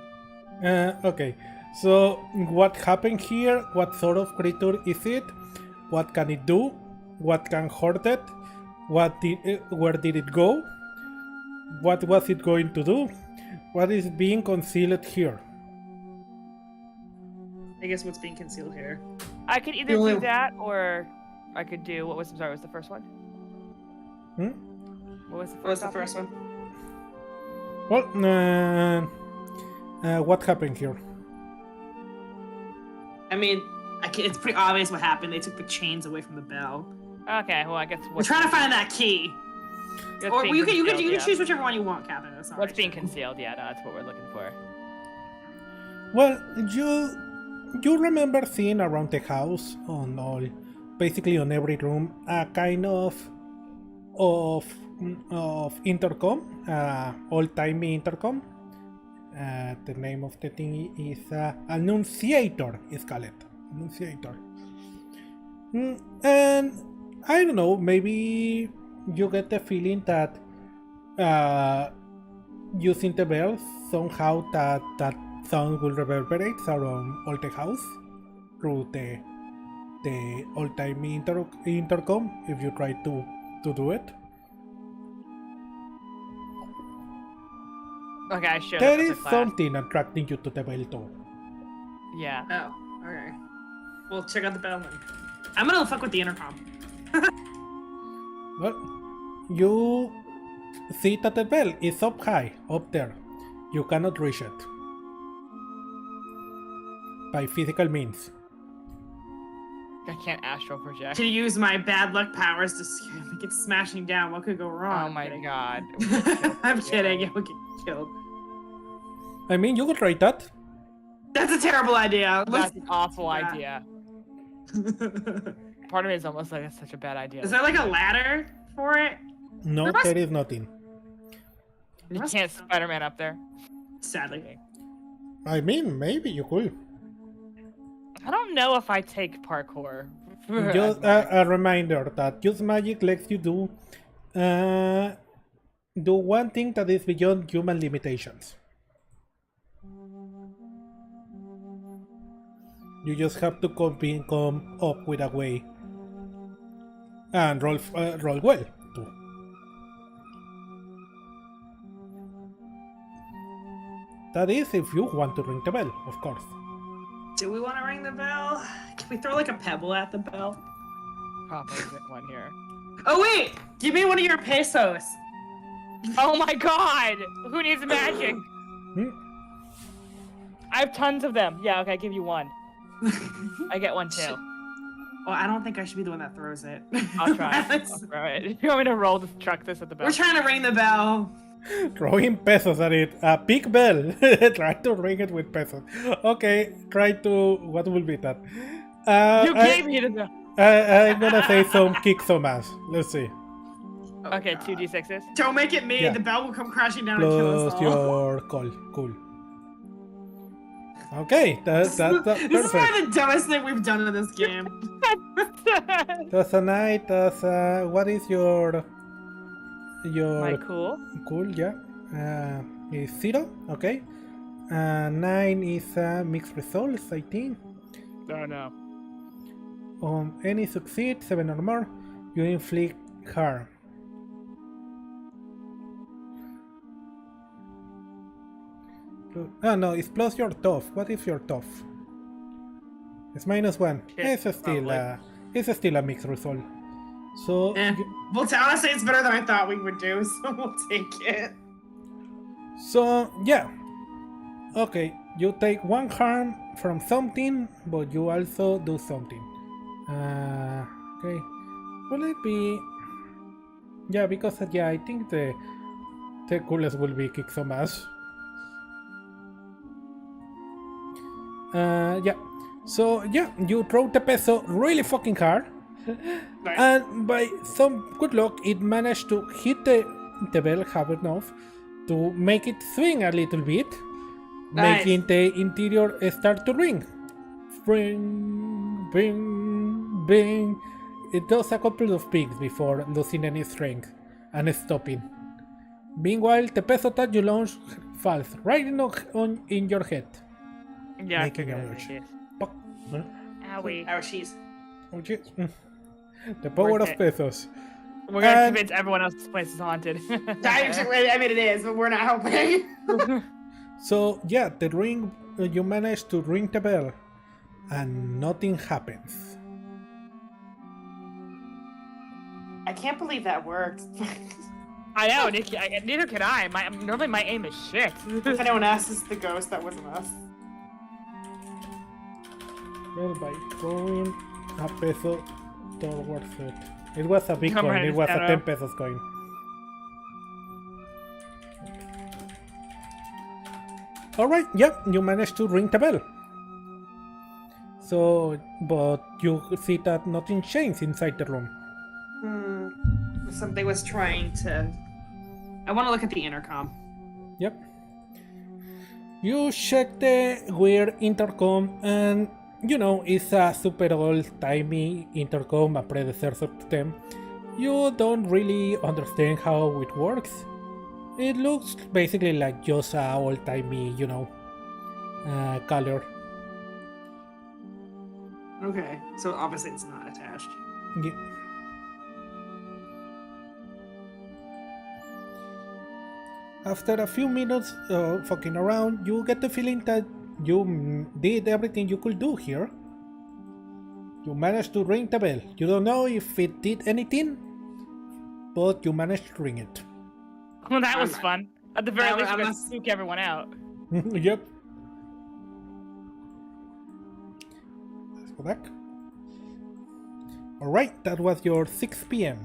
Okay. So, what happened here? What sort of creature is it? What can it do? What can hurt it? Where did it go? What was it going to do? What is being concealed here? I guess what's being concealed here. I could either do that or I could do what was the first one? What was the first? What was the first one? Well, what happened here? I mean, it's pretty obvious what happened. They took the chains away from the bell. Okay, well I guess We're trying to find that key. Or you can choose whichever one you want, Captain. That's not What's right. being concealed? Yeah, no, that's what we're looking for. Well, you remember seeing around the house basically on every room, a kind of intercom, old-timey intercom. The name of the thing is Annunciator, it's called. Annunciator. And I don't know, maybe you get the feeling that using the bell, somehow that sound will reverberate around all the house through the old-timey intercom if you try to do it. Okay, I should. There is something attracting you to the bell too. Yeah. Oh, okay. Well, check out the bell then. I'm gonna fuck with the intercom. Well, you see that the bell is up high, up there. You cannot reach it by physical means. I can't astral project. To use my bad luck powers to make it smashing down. What could go wrong? Oh my god. I'm kidding. It would get killed. I mean, you could try that. That's a terrible idea. That's an awful Yeah. idea. Part of me is almost like it's such a bad idea. Is there like a ladder for it? No, There must- there is nothing. You can't Spider-Man up there. Sadly. I mean, maybe you could. I don't know if I take parkour. Just a reminder that use magic lets you do one thing that is beyond human limitations. You just have to come up with a way and roll well too. That is if you want to ring the bell, of course. Do we want to ring the bell? Can we throw like a pebble at the bell? Probably isn't one here. Oh wait! Give me one of your pesos. Oh my god! Who needs magic? I have tons of them. Yeah, okay, I give you one. I get one too. Well, I don't think I should be the one that throws it. I'll try. I'll throw it. You want me to roll to truck this at the bell? We're trying to ring the bell. Throwing pesos at it. A big bell. Try to ring it with pesos. Okay, try to... What will be that? You gave me the bell. I'm gonna say some kick some ass. Let's see. Okay, 2d6s. Don't make it me. Yeah. The bell will come crashing down and kill us Plus all. your call. Cool. Okay, that's This is perfect. probably the dumbest thing we've done in this game. That's a night. That's what is your My cool? cool? Yeah. is 0. Okay. 9 is mixed results, I think. Oh no. On any succeed, 7 or more, you inflict harm. Oh no, it's plus your tough. What is your tough? It's -1. Shit, It's still a mixed result. So Well, honestly, it's better than I thought we would do, so we'll take it. So yeah. Okay, you take 1 harm from something, but you also do something. Okay. Will it be? Yeah, because I think the coolest will be kick some ass. Yeah. So yeah, you throw the peso really fucking hard, Nice. and by some good luck, it managed to hit the bell hard enough to make it swing a little bit, Nice. making the interior start to ring. Bing, bing, bing. It does a couple of pings before losing any strength and stopping. Meanwhile, the peso that you launch falls right in your head. Yeah, I Making figured a it wish. was. Fuck. Owie. Oh, she's. Oh, jeez. The power Worth of it. pesos. We're gonna And- convince everyone else this place is haunted. I mean, it is, but we're not helping. So yeah, the ring, you manage to ring the bell, and nothing happens. I can't believe that worked. I know, neither can I. Normally my aim is shit. If anyone else is the ghost, that wasn't us. Well, by throwing a peso towards it. It was a big Come coin. right It was a instead 10 of- pesos coin. Alright, yep, you managed to ring the bell. So, but you see that nothing changed inside the room. Something was trying to. I want to look at the intercom. Yep. You check the weird intercom, and you know it's a super old-timey intercom, a predecessor to them. You don't really understand how it works. It looks basically like just a old-timey, color. Okay, so obviously it's not attached. Yeah. After a few minutes fucking around, you get the feeling that you did everything you could do here. You managed to ring the bell. You don't know if it did anything, but you managed to ring it. Well, that was fun. At the very I'm least, we're gonna not- spook everyone out. Yep. Let's go back. Alright, that was your 6 p.m.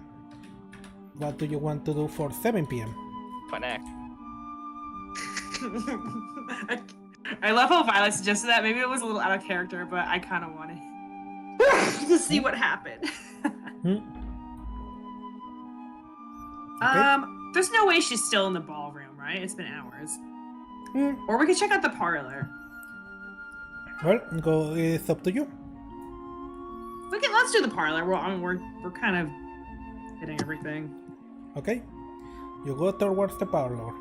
What do you want to do for 7 p.m.? What next? I love how Violet suggested that. Maybe it was a little out of character, but I kind of wanted to see what happened. There's no way she's still in the ballroom, right? It's been hours. Or we could check out the parlor. Well, it's up to you. Let's do the parlor. We're kind of hitting everything. Okay. You go towards the parlor.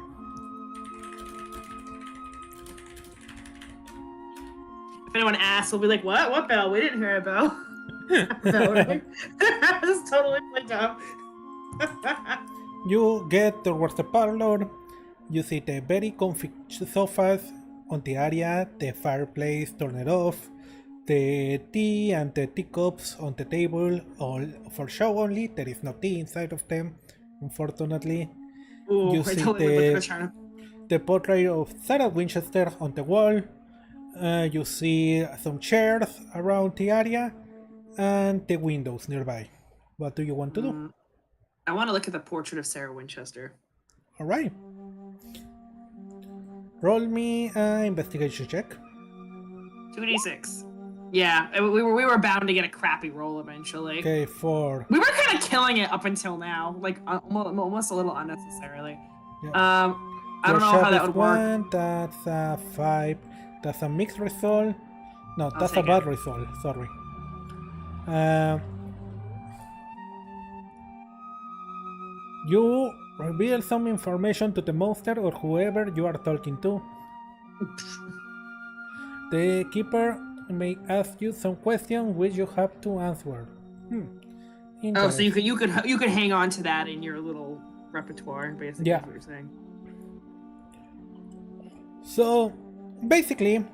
If anyone asks, we'll be like, "What? What bell? We didn't hear a bell." This is totally played up. You get towards the parlor. You see the very comfy sofas on the area, the fireplace turned off, the tea and the teacups on the table, all for show only. There is no tea inside of them, unfortunately. Ooh, You I see totally looked at the chart. the portrait of Sarah Winchester on the wall. You see some chairs around the area and the windows nearby. What do you want to do? I want to look at the portrait of Sarah Winchester. Alright. Roll me an investigation check. 2d6. Yeah, we were bound to get a crappy roll eventually. Okay, 4. We were kind of killing it up until now, like almost a little unnecessarily. Yeah. I don't know how that would work. 1, that's a 5. That's a mixed result. No, that's a take bad it. result. Sorry. You Reveal some information to the monster or whoever you are talking to. The keeper may ask you some questions which you have to answer. Oh, so Interesting. you could hang on to that in your little repertoire, basically. Yeah. Is what you're saying. So, basically,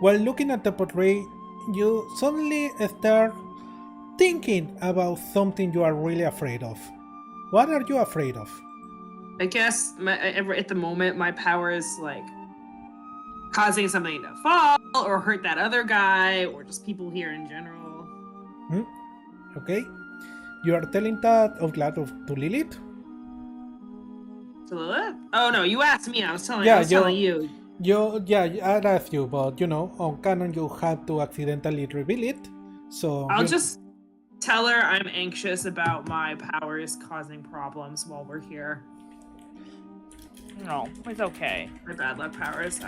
while looking at the portrait, you suddenly start thinking about something you are really afraid of. What are you afraid of? I guess at the moment my power is like causing something to fall or hurt that other guy or just people here in general. Okay. You are telling that out loud to Lilith? To Lilith? Oh no, you asked me. I was telling you. I'd ask you, but you know, on canon you had to accidentally reveal it. So I'll just tell her I'm anxious about my powers causing problems while we're here. No, it's okay. My bad luck powers.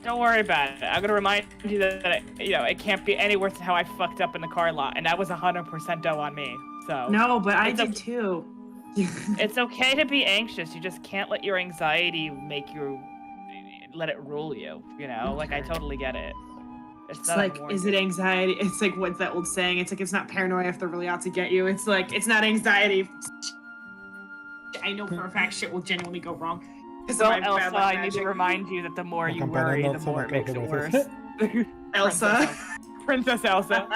Don't worry about it. I'm gonna remind you that it can't be any worse than how I fucked up in the car lot, and that was 100% dough on me. So no, but I it's did too. It's okay to be anxious. You just can't let your anxiety let it rule you. You know, like I totally get it. It's like, is it anxiety? It's like, what's that old saying? It's like, it's not paranoia if they're really out to get you. It's like, it's not anxiety. I know for a fact shit will genuinely go wrong. So Elsa, I need to remind you that the more you worry, the more it makes it worse. Elsa. Princess Elsa.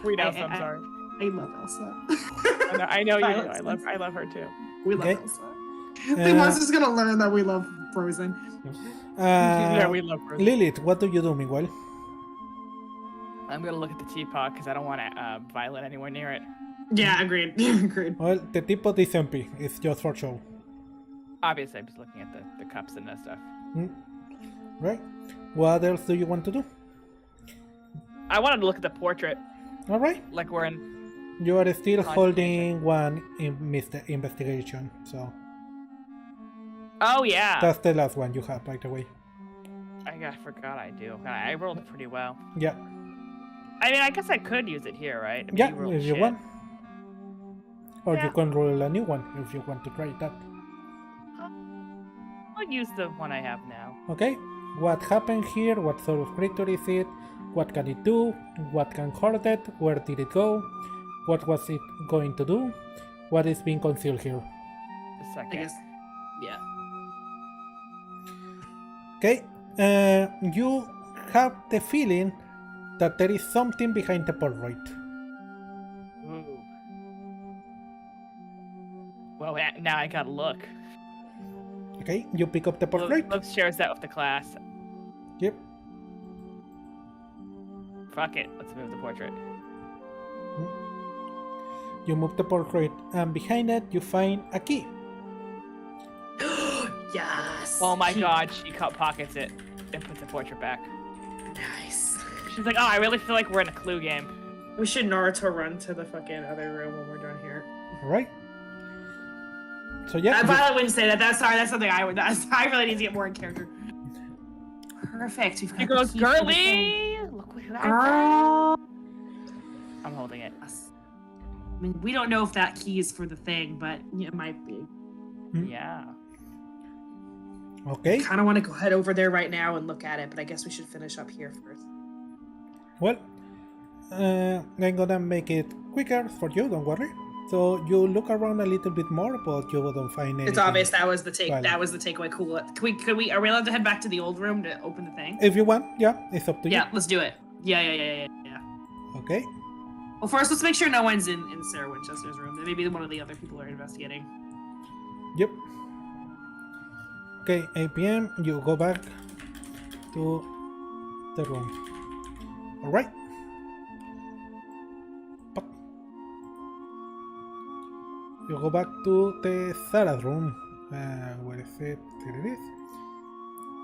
Queen Elsa, I'm sorry. I love Elsa. I know you do. I love her too. We love Elsa. The monster's gonna learn that we love Frozen. Yeah, we love Frozen. Lilith, what do you do, meanwhile? I'm gonna look at the teapot because I don't want Violet anywhere near it. Yeah, agreed. Agreed. Well, the teapot is empty. It's just for show. Obviously, I'm just looking at the cups and that stuff. Right. What else do you want to do? I wanted to look at the portrait. All right. Like we're in. You are still holding one investigation, so. Oh yeah. That's the last one you have, by the way. I forgot I do. I rolled it pretty well. Yeah. I mean, I guess I could use it here, right? I mean, Yeah, if you want. Or Yeah. you can roll a new one if you want to try that. I'll use the one I have now. Okay. What happened here? What sort of creature is it? What can it do? What can hurt it? Where did it go? What was it going to do? What is being concealed here? A second. I guess. Yeah. Okay. You have the feeling that there is something behind the portrait. Ooh. Well, now I gotta look. Okay, you pick up the portrait. Love shares that with the class. Yep. Fuck it. Let's move the portrait. You move the portrait, and behind it you find a key. Yes. Oh my god, she pockets it and puts the portrait back. Nice. She's like, oh, I really feel like we're in a Clue game. We should Naruto run to the fucking other room when we're done here. All right. So yeah. Violet wouldn't say that. That's something I would. I really need to get more in character. Perfect. We've got She goes, the key for the thing. girly! Look what I Girl. I'm holding it. I mean, we don't know if that key is for the thing, but it might be. Yeah. Okay. I kind of want to go head over there right now and look at it, but I guess we should finish up here first. Well, I'm gonna make it quicker for you. Don't worry. So you look around a little bit more, but you don't find anything. It's obvious that was the take. Violet. That was the takeaway. Cool. Could we? Are we allowed to head back to the old room to open the thing? If you want, yeah, it's up to you. Yeah, let's do it. Yeah. Okay. Well, first, let's make sure no one's in Sarah Winchester's room. Maybe one of the other people are investigating. Yep. Okay, 8 p.m. You go back to the room. All right. You go back to the Sarah's room. Where is it? There it is.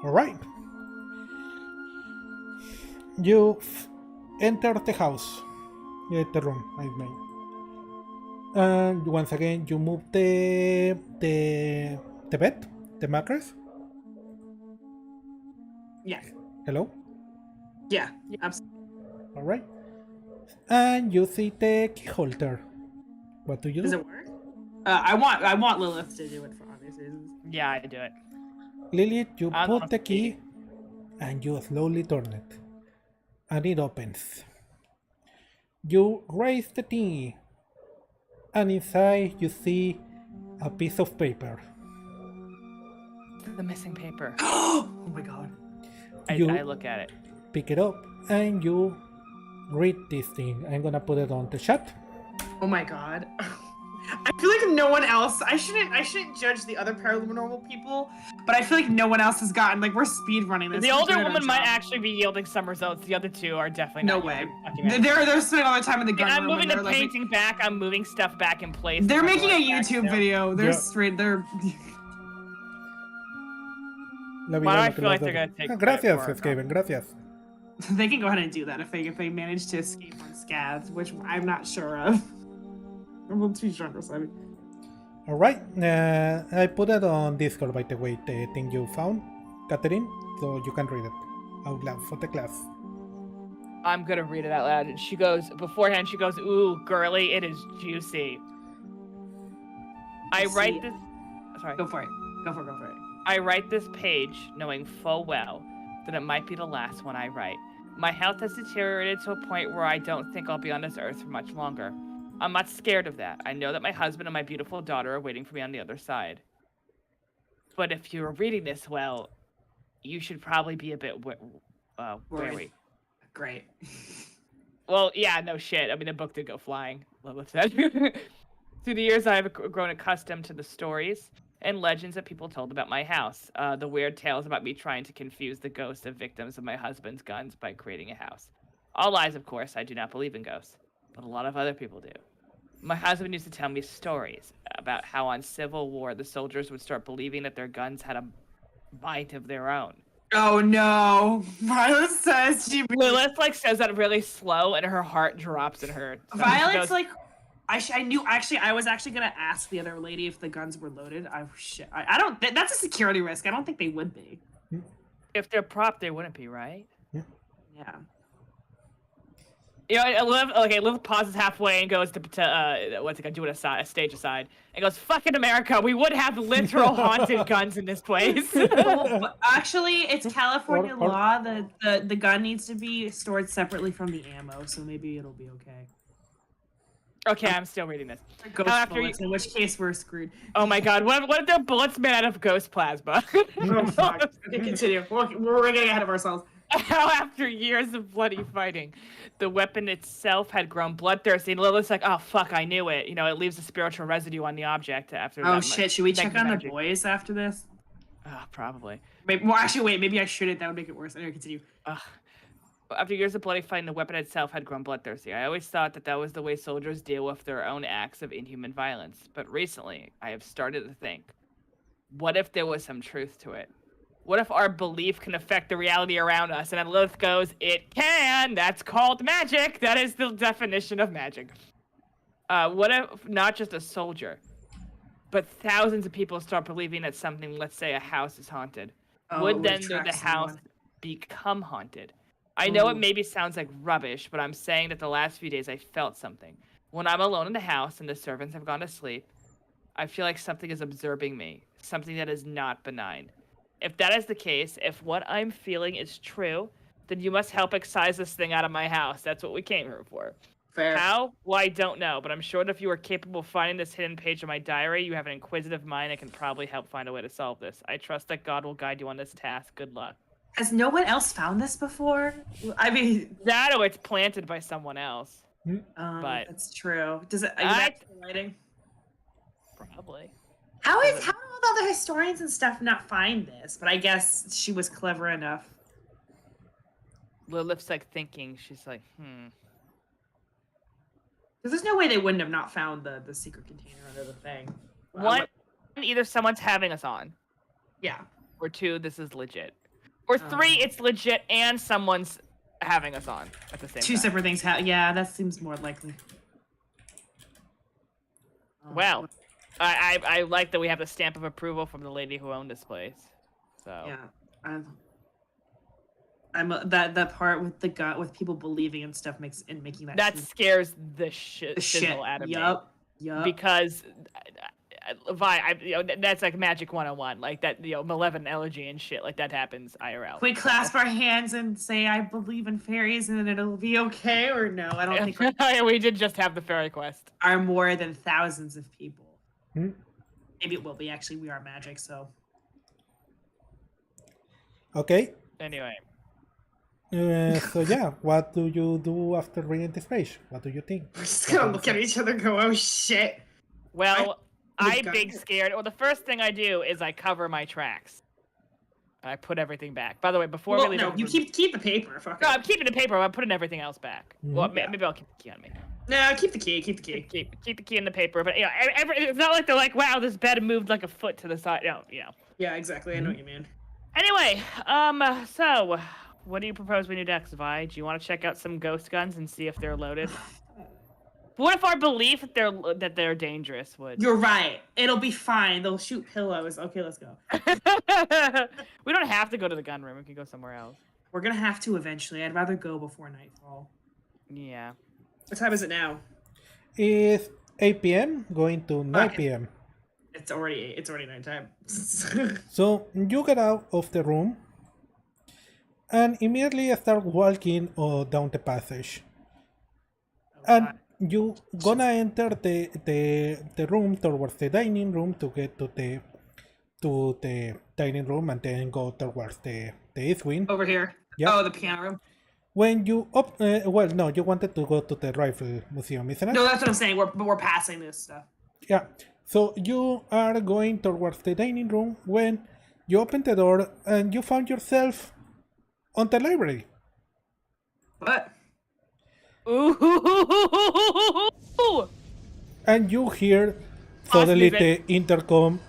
All right. You enter the house. The room, I mean. And once again, you move the bed, the mattress. Yeah. Hello. Yeah. Absolutely. All right. And you see the key holder. What do you do? Does it work? I want Lilith to do it for obvious reasons. Yeah, I do it. Lilith, you I put don't the key and you slowly turn it. And it opens. You raise the key. And inside you see a piece of paper. The missing paper. Oh my god. I You look at it. pick it up and you read this thing. I'm gonna put it on the chat. Oh my god. I feel like no one else. I shouldn't judge the other paranormal people, but I feel like no one else has gotten like we're speed running this. The We're older doing our woman might job. actually be yielding some results. The other two are definitely No not way. yielding fucking anything. They're spending all the time in the gun I'm room. moving and the they're, like, painting back. I'm moving stuff back in place. They're It's making a like back YouTube now. video. They're Yeah. straight. They're. La Why do vida I lo que feel like nos they're da. gonna take Gracias, credit for it, Skaven, gracias. They can go ahead and do that if they manage to escape on scads, which I'm not sure of. I'm a little too drunk or something. Alright, I put it on Discord, by the way, the thing you found, Catherine, so you can read it out loud for the class. I'm gonna read it out loud. And she goes, beforehand, she goes, ooh, girly, it is juicy. I write this. Sorry. Go for it. Go for it. I write this page knowing full well that it might be the last one I write. My health has deteriorated to a point where I don't think I'll be on this earth for much longer. I'm not scared of that. I know that my husband and my beautiful daughter are waiting for me on the other side. But if you're reading this, well, you should probably be a bit wary. Great. Well, yeah, no shit. I mean, the book did go flying, Lilith said. Through the years, I have grown accustomed to the stories and legends that people told about my house. The weird tales about me trying to confuse the ghosts of victims of my husband's guns by creating a house. All lies, of course. I do not believe in ghosts, but a lot of other people do. My husband used to tell me stories about how on Civil War, the soldiers would start believing that their guns had a mind of their own. Oh no! Violet says she. Lilith says that really slow, and her heart drops in her. Violet's like, I knew actually. I was actually gonna ask the other lady if the guns were loaded. I don't. That's a security risk. I don't think they would be. If they're propped, they wouldn't be, right? Yeah. You know, Liv pauses halfway and goes to what's it gonna do? A stage aside, and goes, "Fucking America, we would have literal haunted guns in this place." Well, actually, it's California law that the gun needs to be stored separately from the ammo, so maybe it'll be okay. Okay, I'm still reading this. Ghost After bullets, in which case we're screwed. Oh my god, what if they're bullets made out of ghost plasma? Oh, fuck. Okay, continue. We're getting ahead of ourselves. How after years of bloody fighting, the weapon itself had grown bloodthirsty, and Lilith's like, oh fuck, I knew it. You know, it leaves a spiritual residue on the object after Oh that shit, should we check negative on the energy. boys after this? Probably. Maybe, well, actually, wait, maybe I shouldn't. That would make it worse. Anyway, continue. After years of bloody fighting, the weapon itself had grown bloodthirsty. I always thought that was the way soldiers deal with their own acts of inhuman violence. But recently, I have started to think, what if there was some truth to it? What if our belief can affect the reality around us? And then Lilith goes, it can! That's called magic! That is the definition of magic. What if not just a soldier, but thousands of people start believing that something, let's say a house is haunted? Would then the house become haunted? I know it maybe sounds like rubbish, but I'm saying that the last few days I felt something. When I'm alone in the house and the servants have gone to sleep, I feel like something is observing me, something that is not benign. If that is the case, if what I'm feeling is true, then you must help excise this thing out of my house. That's what we came here for. Fair. How? Well, I don't know, but I'm sure that if you are capable of finding this hidden page in my diary, you have an inquisitive mind and can probably help find a way to solve this. I trust that God will guide you on this task. Good luck. Has no one else found this before? I mean, That or it's planted by someone else. But- that's true. Does it? Writing? Probably. How do all the other historians and stuff not find this? But I guess she was clever enough. Lilith's thinking. She's like, Because there's no way they wouldn't have not found the secret container under the thing. One, either someone's having us on, Yeah. or two, this is legit. Or three, it's legit and someone's having us on at the same Two time. separate things. Yeah, that seems more likely. Well, I like that we have the stamp of approval from the lady who owned this place. So Yeah, I'm that part with the gut with people believing and stuff making that that scares the shit shit out of me. Yup. Because that's like Magic 101, like that, malevolent elegy and shit, like that happens IRL. We clasp our hands and say, "I believe in fairies," and then it'll be okay, or no? I don't think We did just have the fairy quest. are more than thousands of people. Hmm? Maybe it will be. Actually, we are magic, so. Okay. Anyway. So yeah, what do you do after reading this page? What do you think? We're just gonna look at each other and go, "Oh shit." Well, I I'm big scared. Well, the first thing I do is I cover my tracks. I put everything back. By the way, before Well, we leave, no, you keep the paper. Fuck No, it. I'm keeping the paper. I'm putting everything else back. Well, Yeah. maybe I'll keep the key on me. No, keep the key. Keep the key. Keep the key in the paper. But it's not like they're like, wow, this bed moved like a foot to the side. No, Yeah, exactly. I know what you mean. Anyway, so what do you propose we do next, Vi? Do you want to check out some ghost guns and see if they're loaded? What if our belief that they're dangerous would? You're right. It'll be fine. They'll shoot pillows. Okay, let's go. We don't have to go to the gun room. We can go somewhere else. We're gonna have to eventually. I'd rather go before nightfall. Yeah. What time is it now? It's 8 p.m. going to 9 Okay. p.m. It's already nighttime. So you get out of the room and immediately start walking down the passage. And you gonna enter the room towards the dining room to get to the dining room and then go towards the east wing. Over here. Yep. Oh, the piano room. When you no, you wanted to go to the rifle museum, isn't it? No, that's what I'm saying. We're passing this stuff. Yeah. So you are going towards the dining room when you open the door and you found yourself on the library. What? Ooh. And you hear suddenly music. the intercom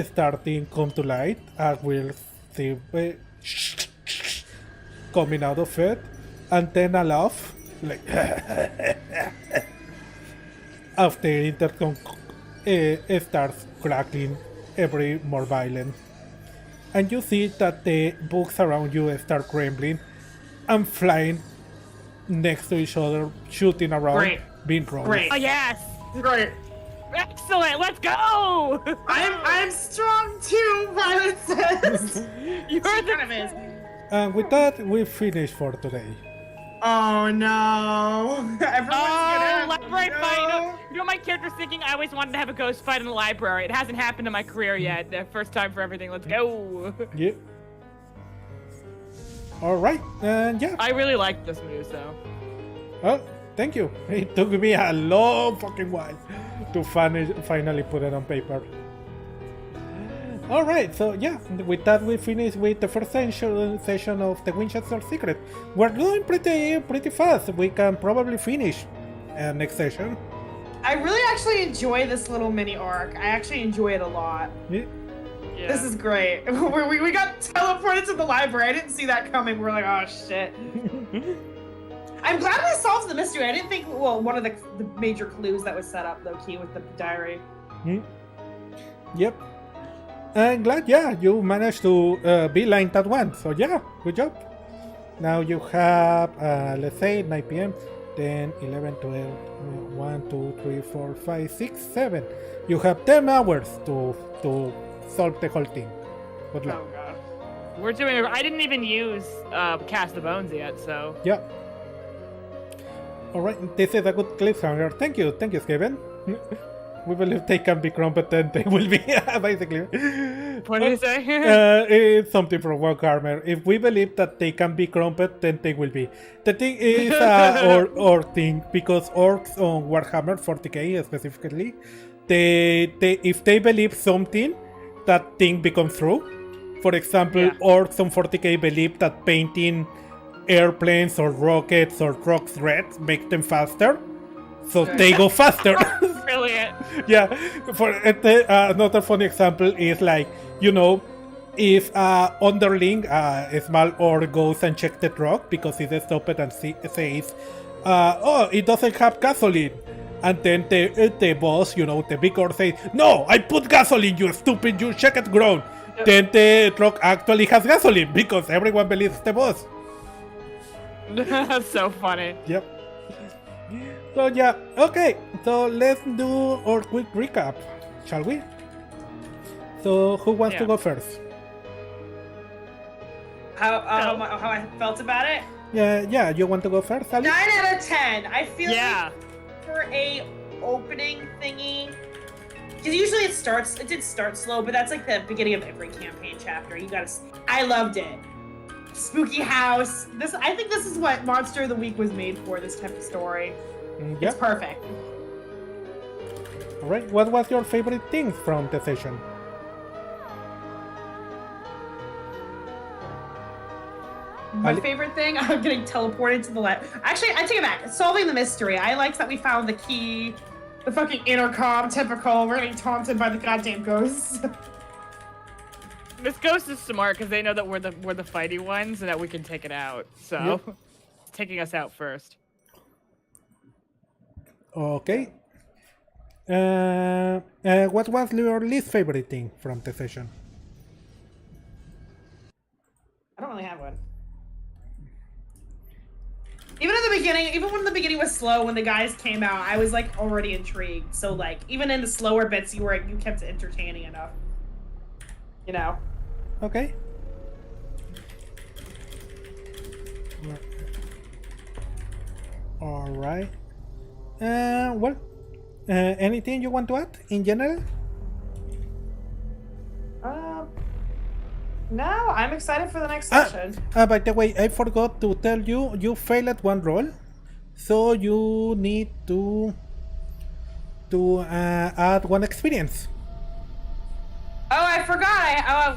starting come to light. I will see coming out of it, and then a laugh like after intercom starts cracking every more violent, and you see that the books around you start trembling and flying next to each other, shooting around, Great. being rolled. Great. Oh yes. Great. Excellent. Let's go. I'm strong too, Violet says. You're Kind the of is. And with that, we finish for today. Oh no! Everyone's gonna library no. fight. You know, my character's thinking I always wanted to have a ghost fight in the library. It hasn't happened in my career yet. The first time for everything. Let's go. Yep. All right, and yeah. I really like this news though. Well, thank you. It took me a long fucking while to finally put it on paper. All right, so yeah, with that we finish with the first session of the Winchester Secret. We're doing pretty fast. We can probably finish next session. I really actually enjoy this little mini arc. I actually enjoy it a lot. Yeah. Yeah. This is great. we got teleported to the library. I didn't see that coming. We're like, oh shit. I'm glad we solved the mystery. I didn't think, well, one of the major clues that was set up, though, key with the diary. Yep. I'm glad, yeah, you managed to beeline that one. So yeah, good job. Now you have, let's say, 9 p.m., 10, 11, 12, 1, 2, 3, 4, 5, 6, 7. You have 10 hours to solve the whole thing. Good luck. Oh god. We're doing. I didn't even use Cast the Bones yet, so. Yeah. Alright, this is a good cliffhanger. Thank you, Kevin. We believe they can be competent, they will be, basically. What did you say? It's something from Warhammer. If we believe that they can be competent, they will be. The thing is orc thing, because orcs on Warhammer 40k specifically, if they believe something, that thing becomes true. For example, Yeah. orcs on 40k believe that painting airplanes or rockets or rocks red makes them faster, so they go faster. Brilliant. Yeah, for another funny example is like, if underling, a small orc goes and checks the truck because he's stupid and says, oh, it doesn't have gasoline. And then the boss, the big orc says, no, I put gasoline, you stupid, you check it ground. Then the truck actually has gasoline because everyone believes the boss. That's so funny. Yep. So yeah, okay, so let's do our quick recap, shall we? So who wants to Yeah. go first? How I felt about it? Yeah, you want to go first, Ali? 9 out of 10. I feel Yeah. like for a opening thingy, because usually it did start slow, but that's like the beginning of every campaign chapter. I loved it. Spooky house. I think this is what Monster of the Week was made for. This type of story. Yeah. It's perfect. All right. What was your favorite thing from the session? My Ali- favorite thing, I'm getting teleported to the left. Actually, I take it back. Solving the mystery. I liked that we found the key. The fucking intercom, typical. We're getting taunted by the goddamn ghosts. This ghost is smart because they know that we're the fighty ones and that we can take it out. So, it's taking us out first. Okay. What was your least favorite thing from the session? I don't really have one. Even at the beginning, even when the beginning was slow, when the guys came out, I was like already intrigued. So like, even in the slower bits, you kept it entertaining enough. You know. Okay. All right. Well, anything you want to add in general? No, I'm excited for the next session. By the way, I forgot to tell you, you failed at one roll, so you need to add one experience. Oh, I forgot.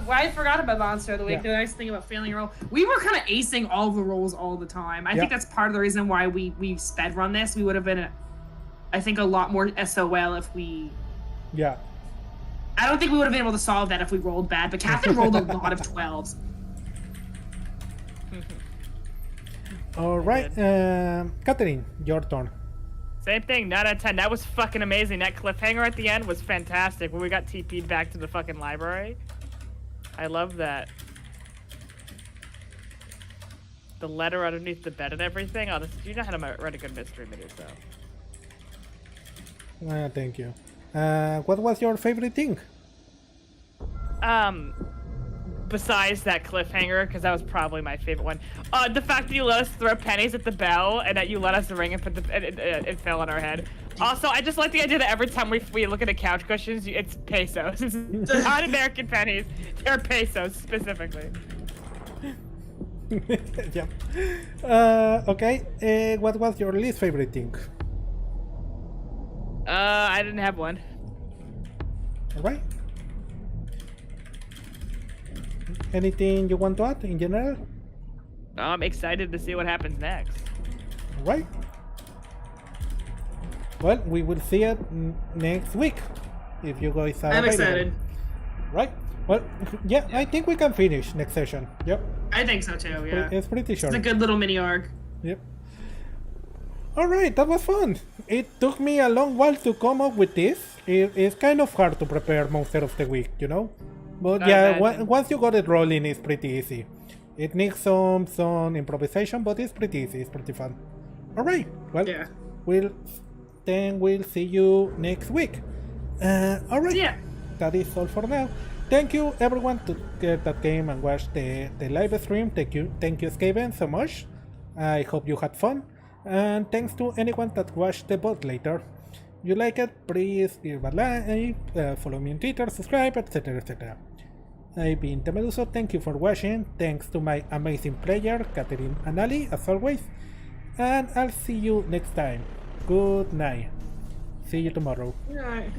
I forgot about Monster of the Week. Yeah. The nice thing about failing a roll, we were kind of acing all the rolls all the time. I think Yeah. that's part of the reason why we sped run this. We would have been, I think, a lot more SOL if we. Yeah. I don't think we would have been able to solve that if we rolled bad. But Catherine rolled a lot of 12s. All right, Catherine, your turn. Same thing, 9 out of 10. That was fucking amazing. That cliffhanger at the end was fantastic when we got TP'd back to the fucking library. I love that. The letter underneath the bed and everything. Oh, you know how to write a good mystery, Meduso. Thank you. What was your favorite thing? Besides that cliffhanger, because that was probably my favorite one. The fact that you let us throw pennies at the bell and that you let us ring and put it fell on our head. Also, I just like the idea that every time we look at the couch cushions, it's pesos. It's not American pennies. They're pesos specifically. Yeah. Okay. What was your least favorite thing? I didn't have one. All right. Anything you want to add in general? I'm excited to see what happens next. All right. Well, we will see it next week if you guys are I'm available. excited. Right. Well, yeah, I think we can finish next session. Yep. I think so too. Yeah. It's pretty short. It's a good little mini arc. Yep. Alright, that was fun. It took me a long while to come up with this. It's kind of hard to prepare Monster of the Week, you know? But I yeah, imagine. once you got it rolling, it's pretty easy. It needs some improvisation, but it's pretty easy, it's pretty fun. Alright, well, Yeah. we'll see you next week. Alright, Yeah. that is all for now. Thank you everyone that came and watched the live stream. Thank you Skaven, so much. I hope you had fun. And thanks to anyone that watched the bot later. If you like it, please leave a like, follow me on Twitter, subscribe, etc, etc. I've been Meduso, thank you for watching. Thanks to my amazing player, Catherine and Ali, as always. And I'll see you next time. Good night. See you tomorrow. Right.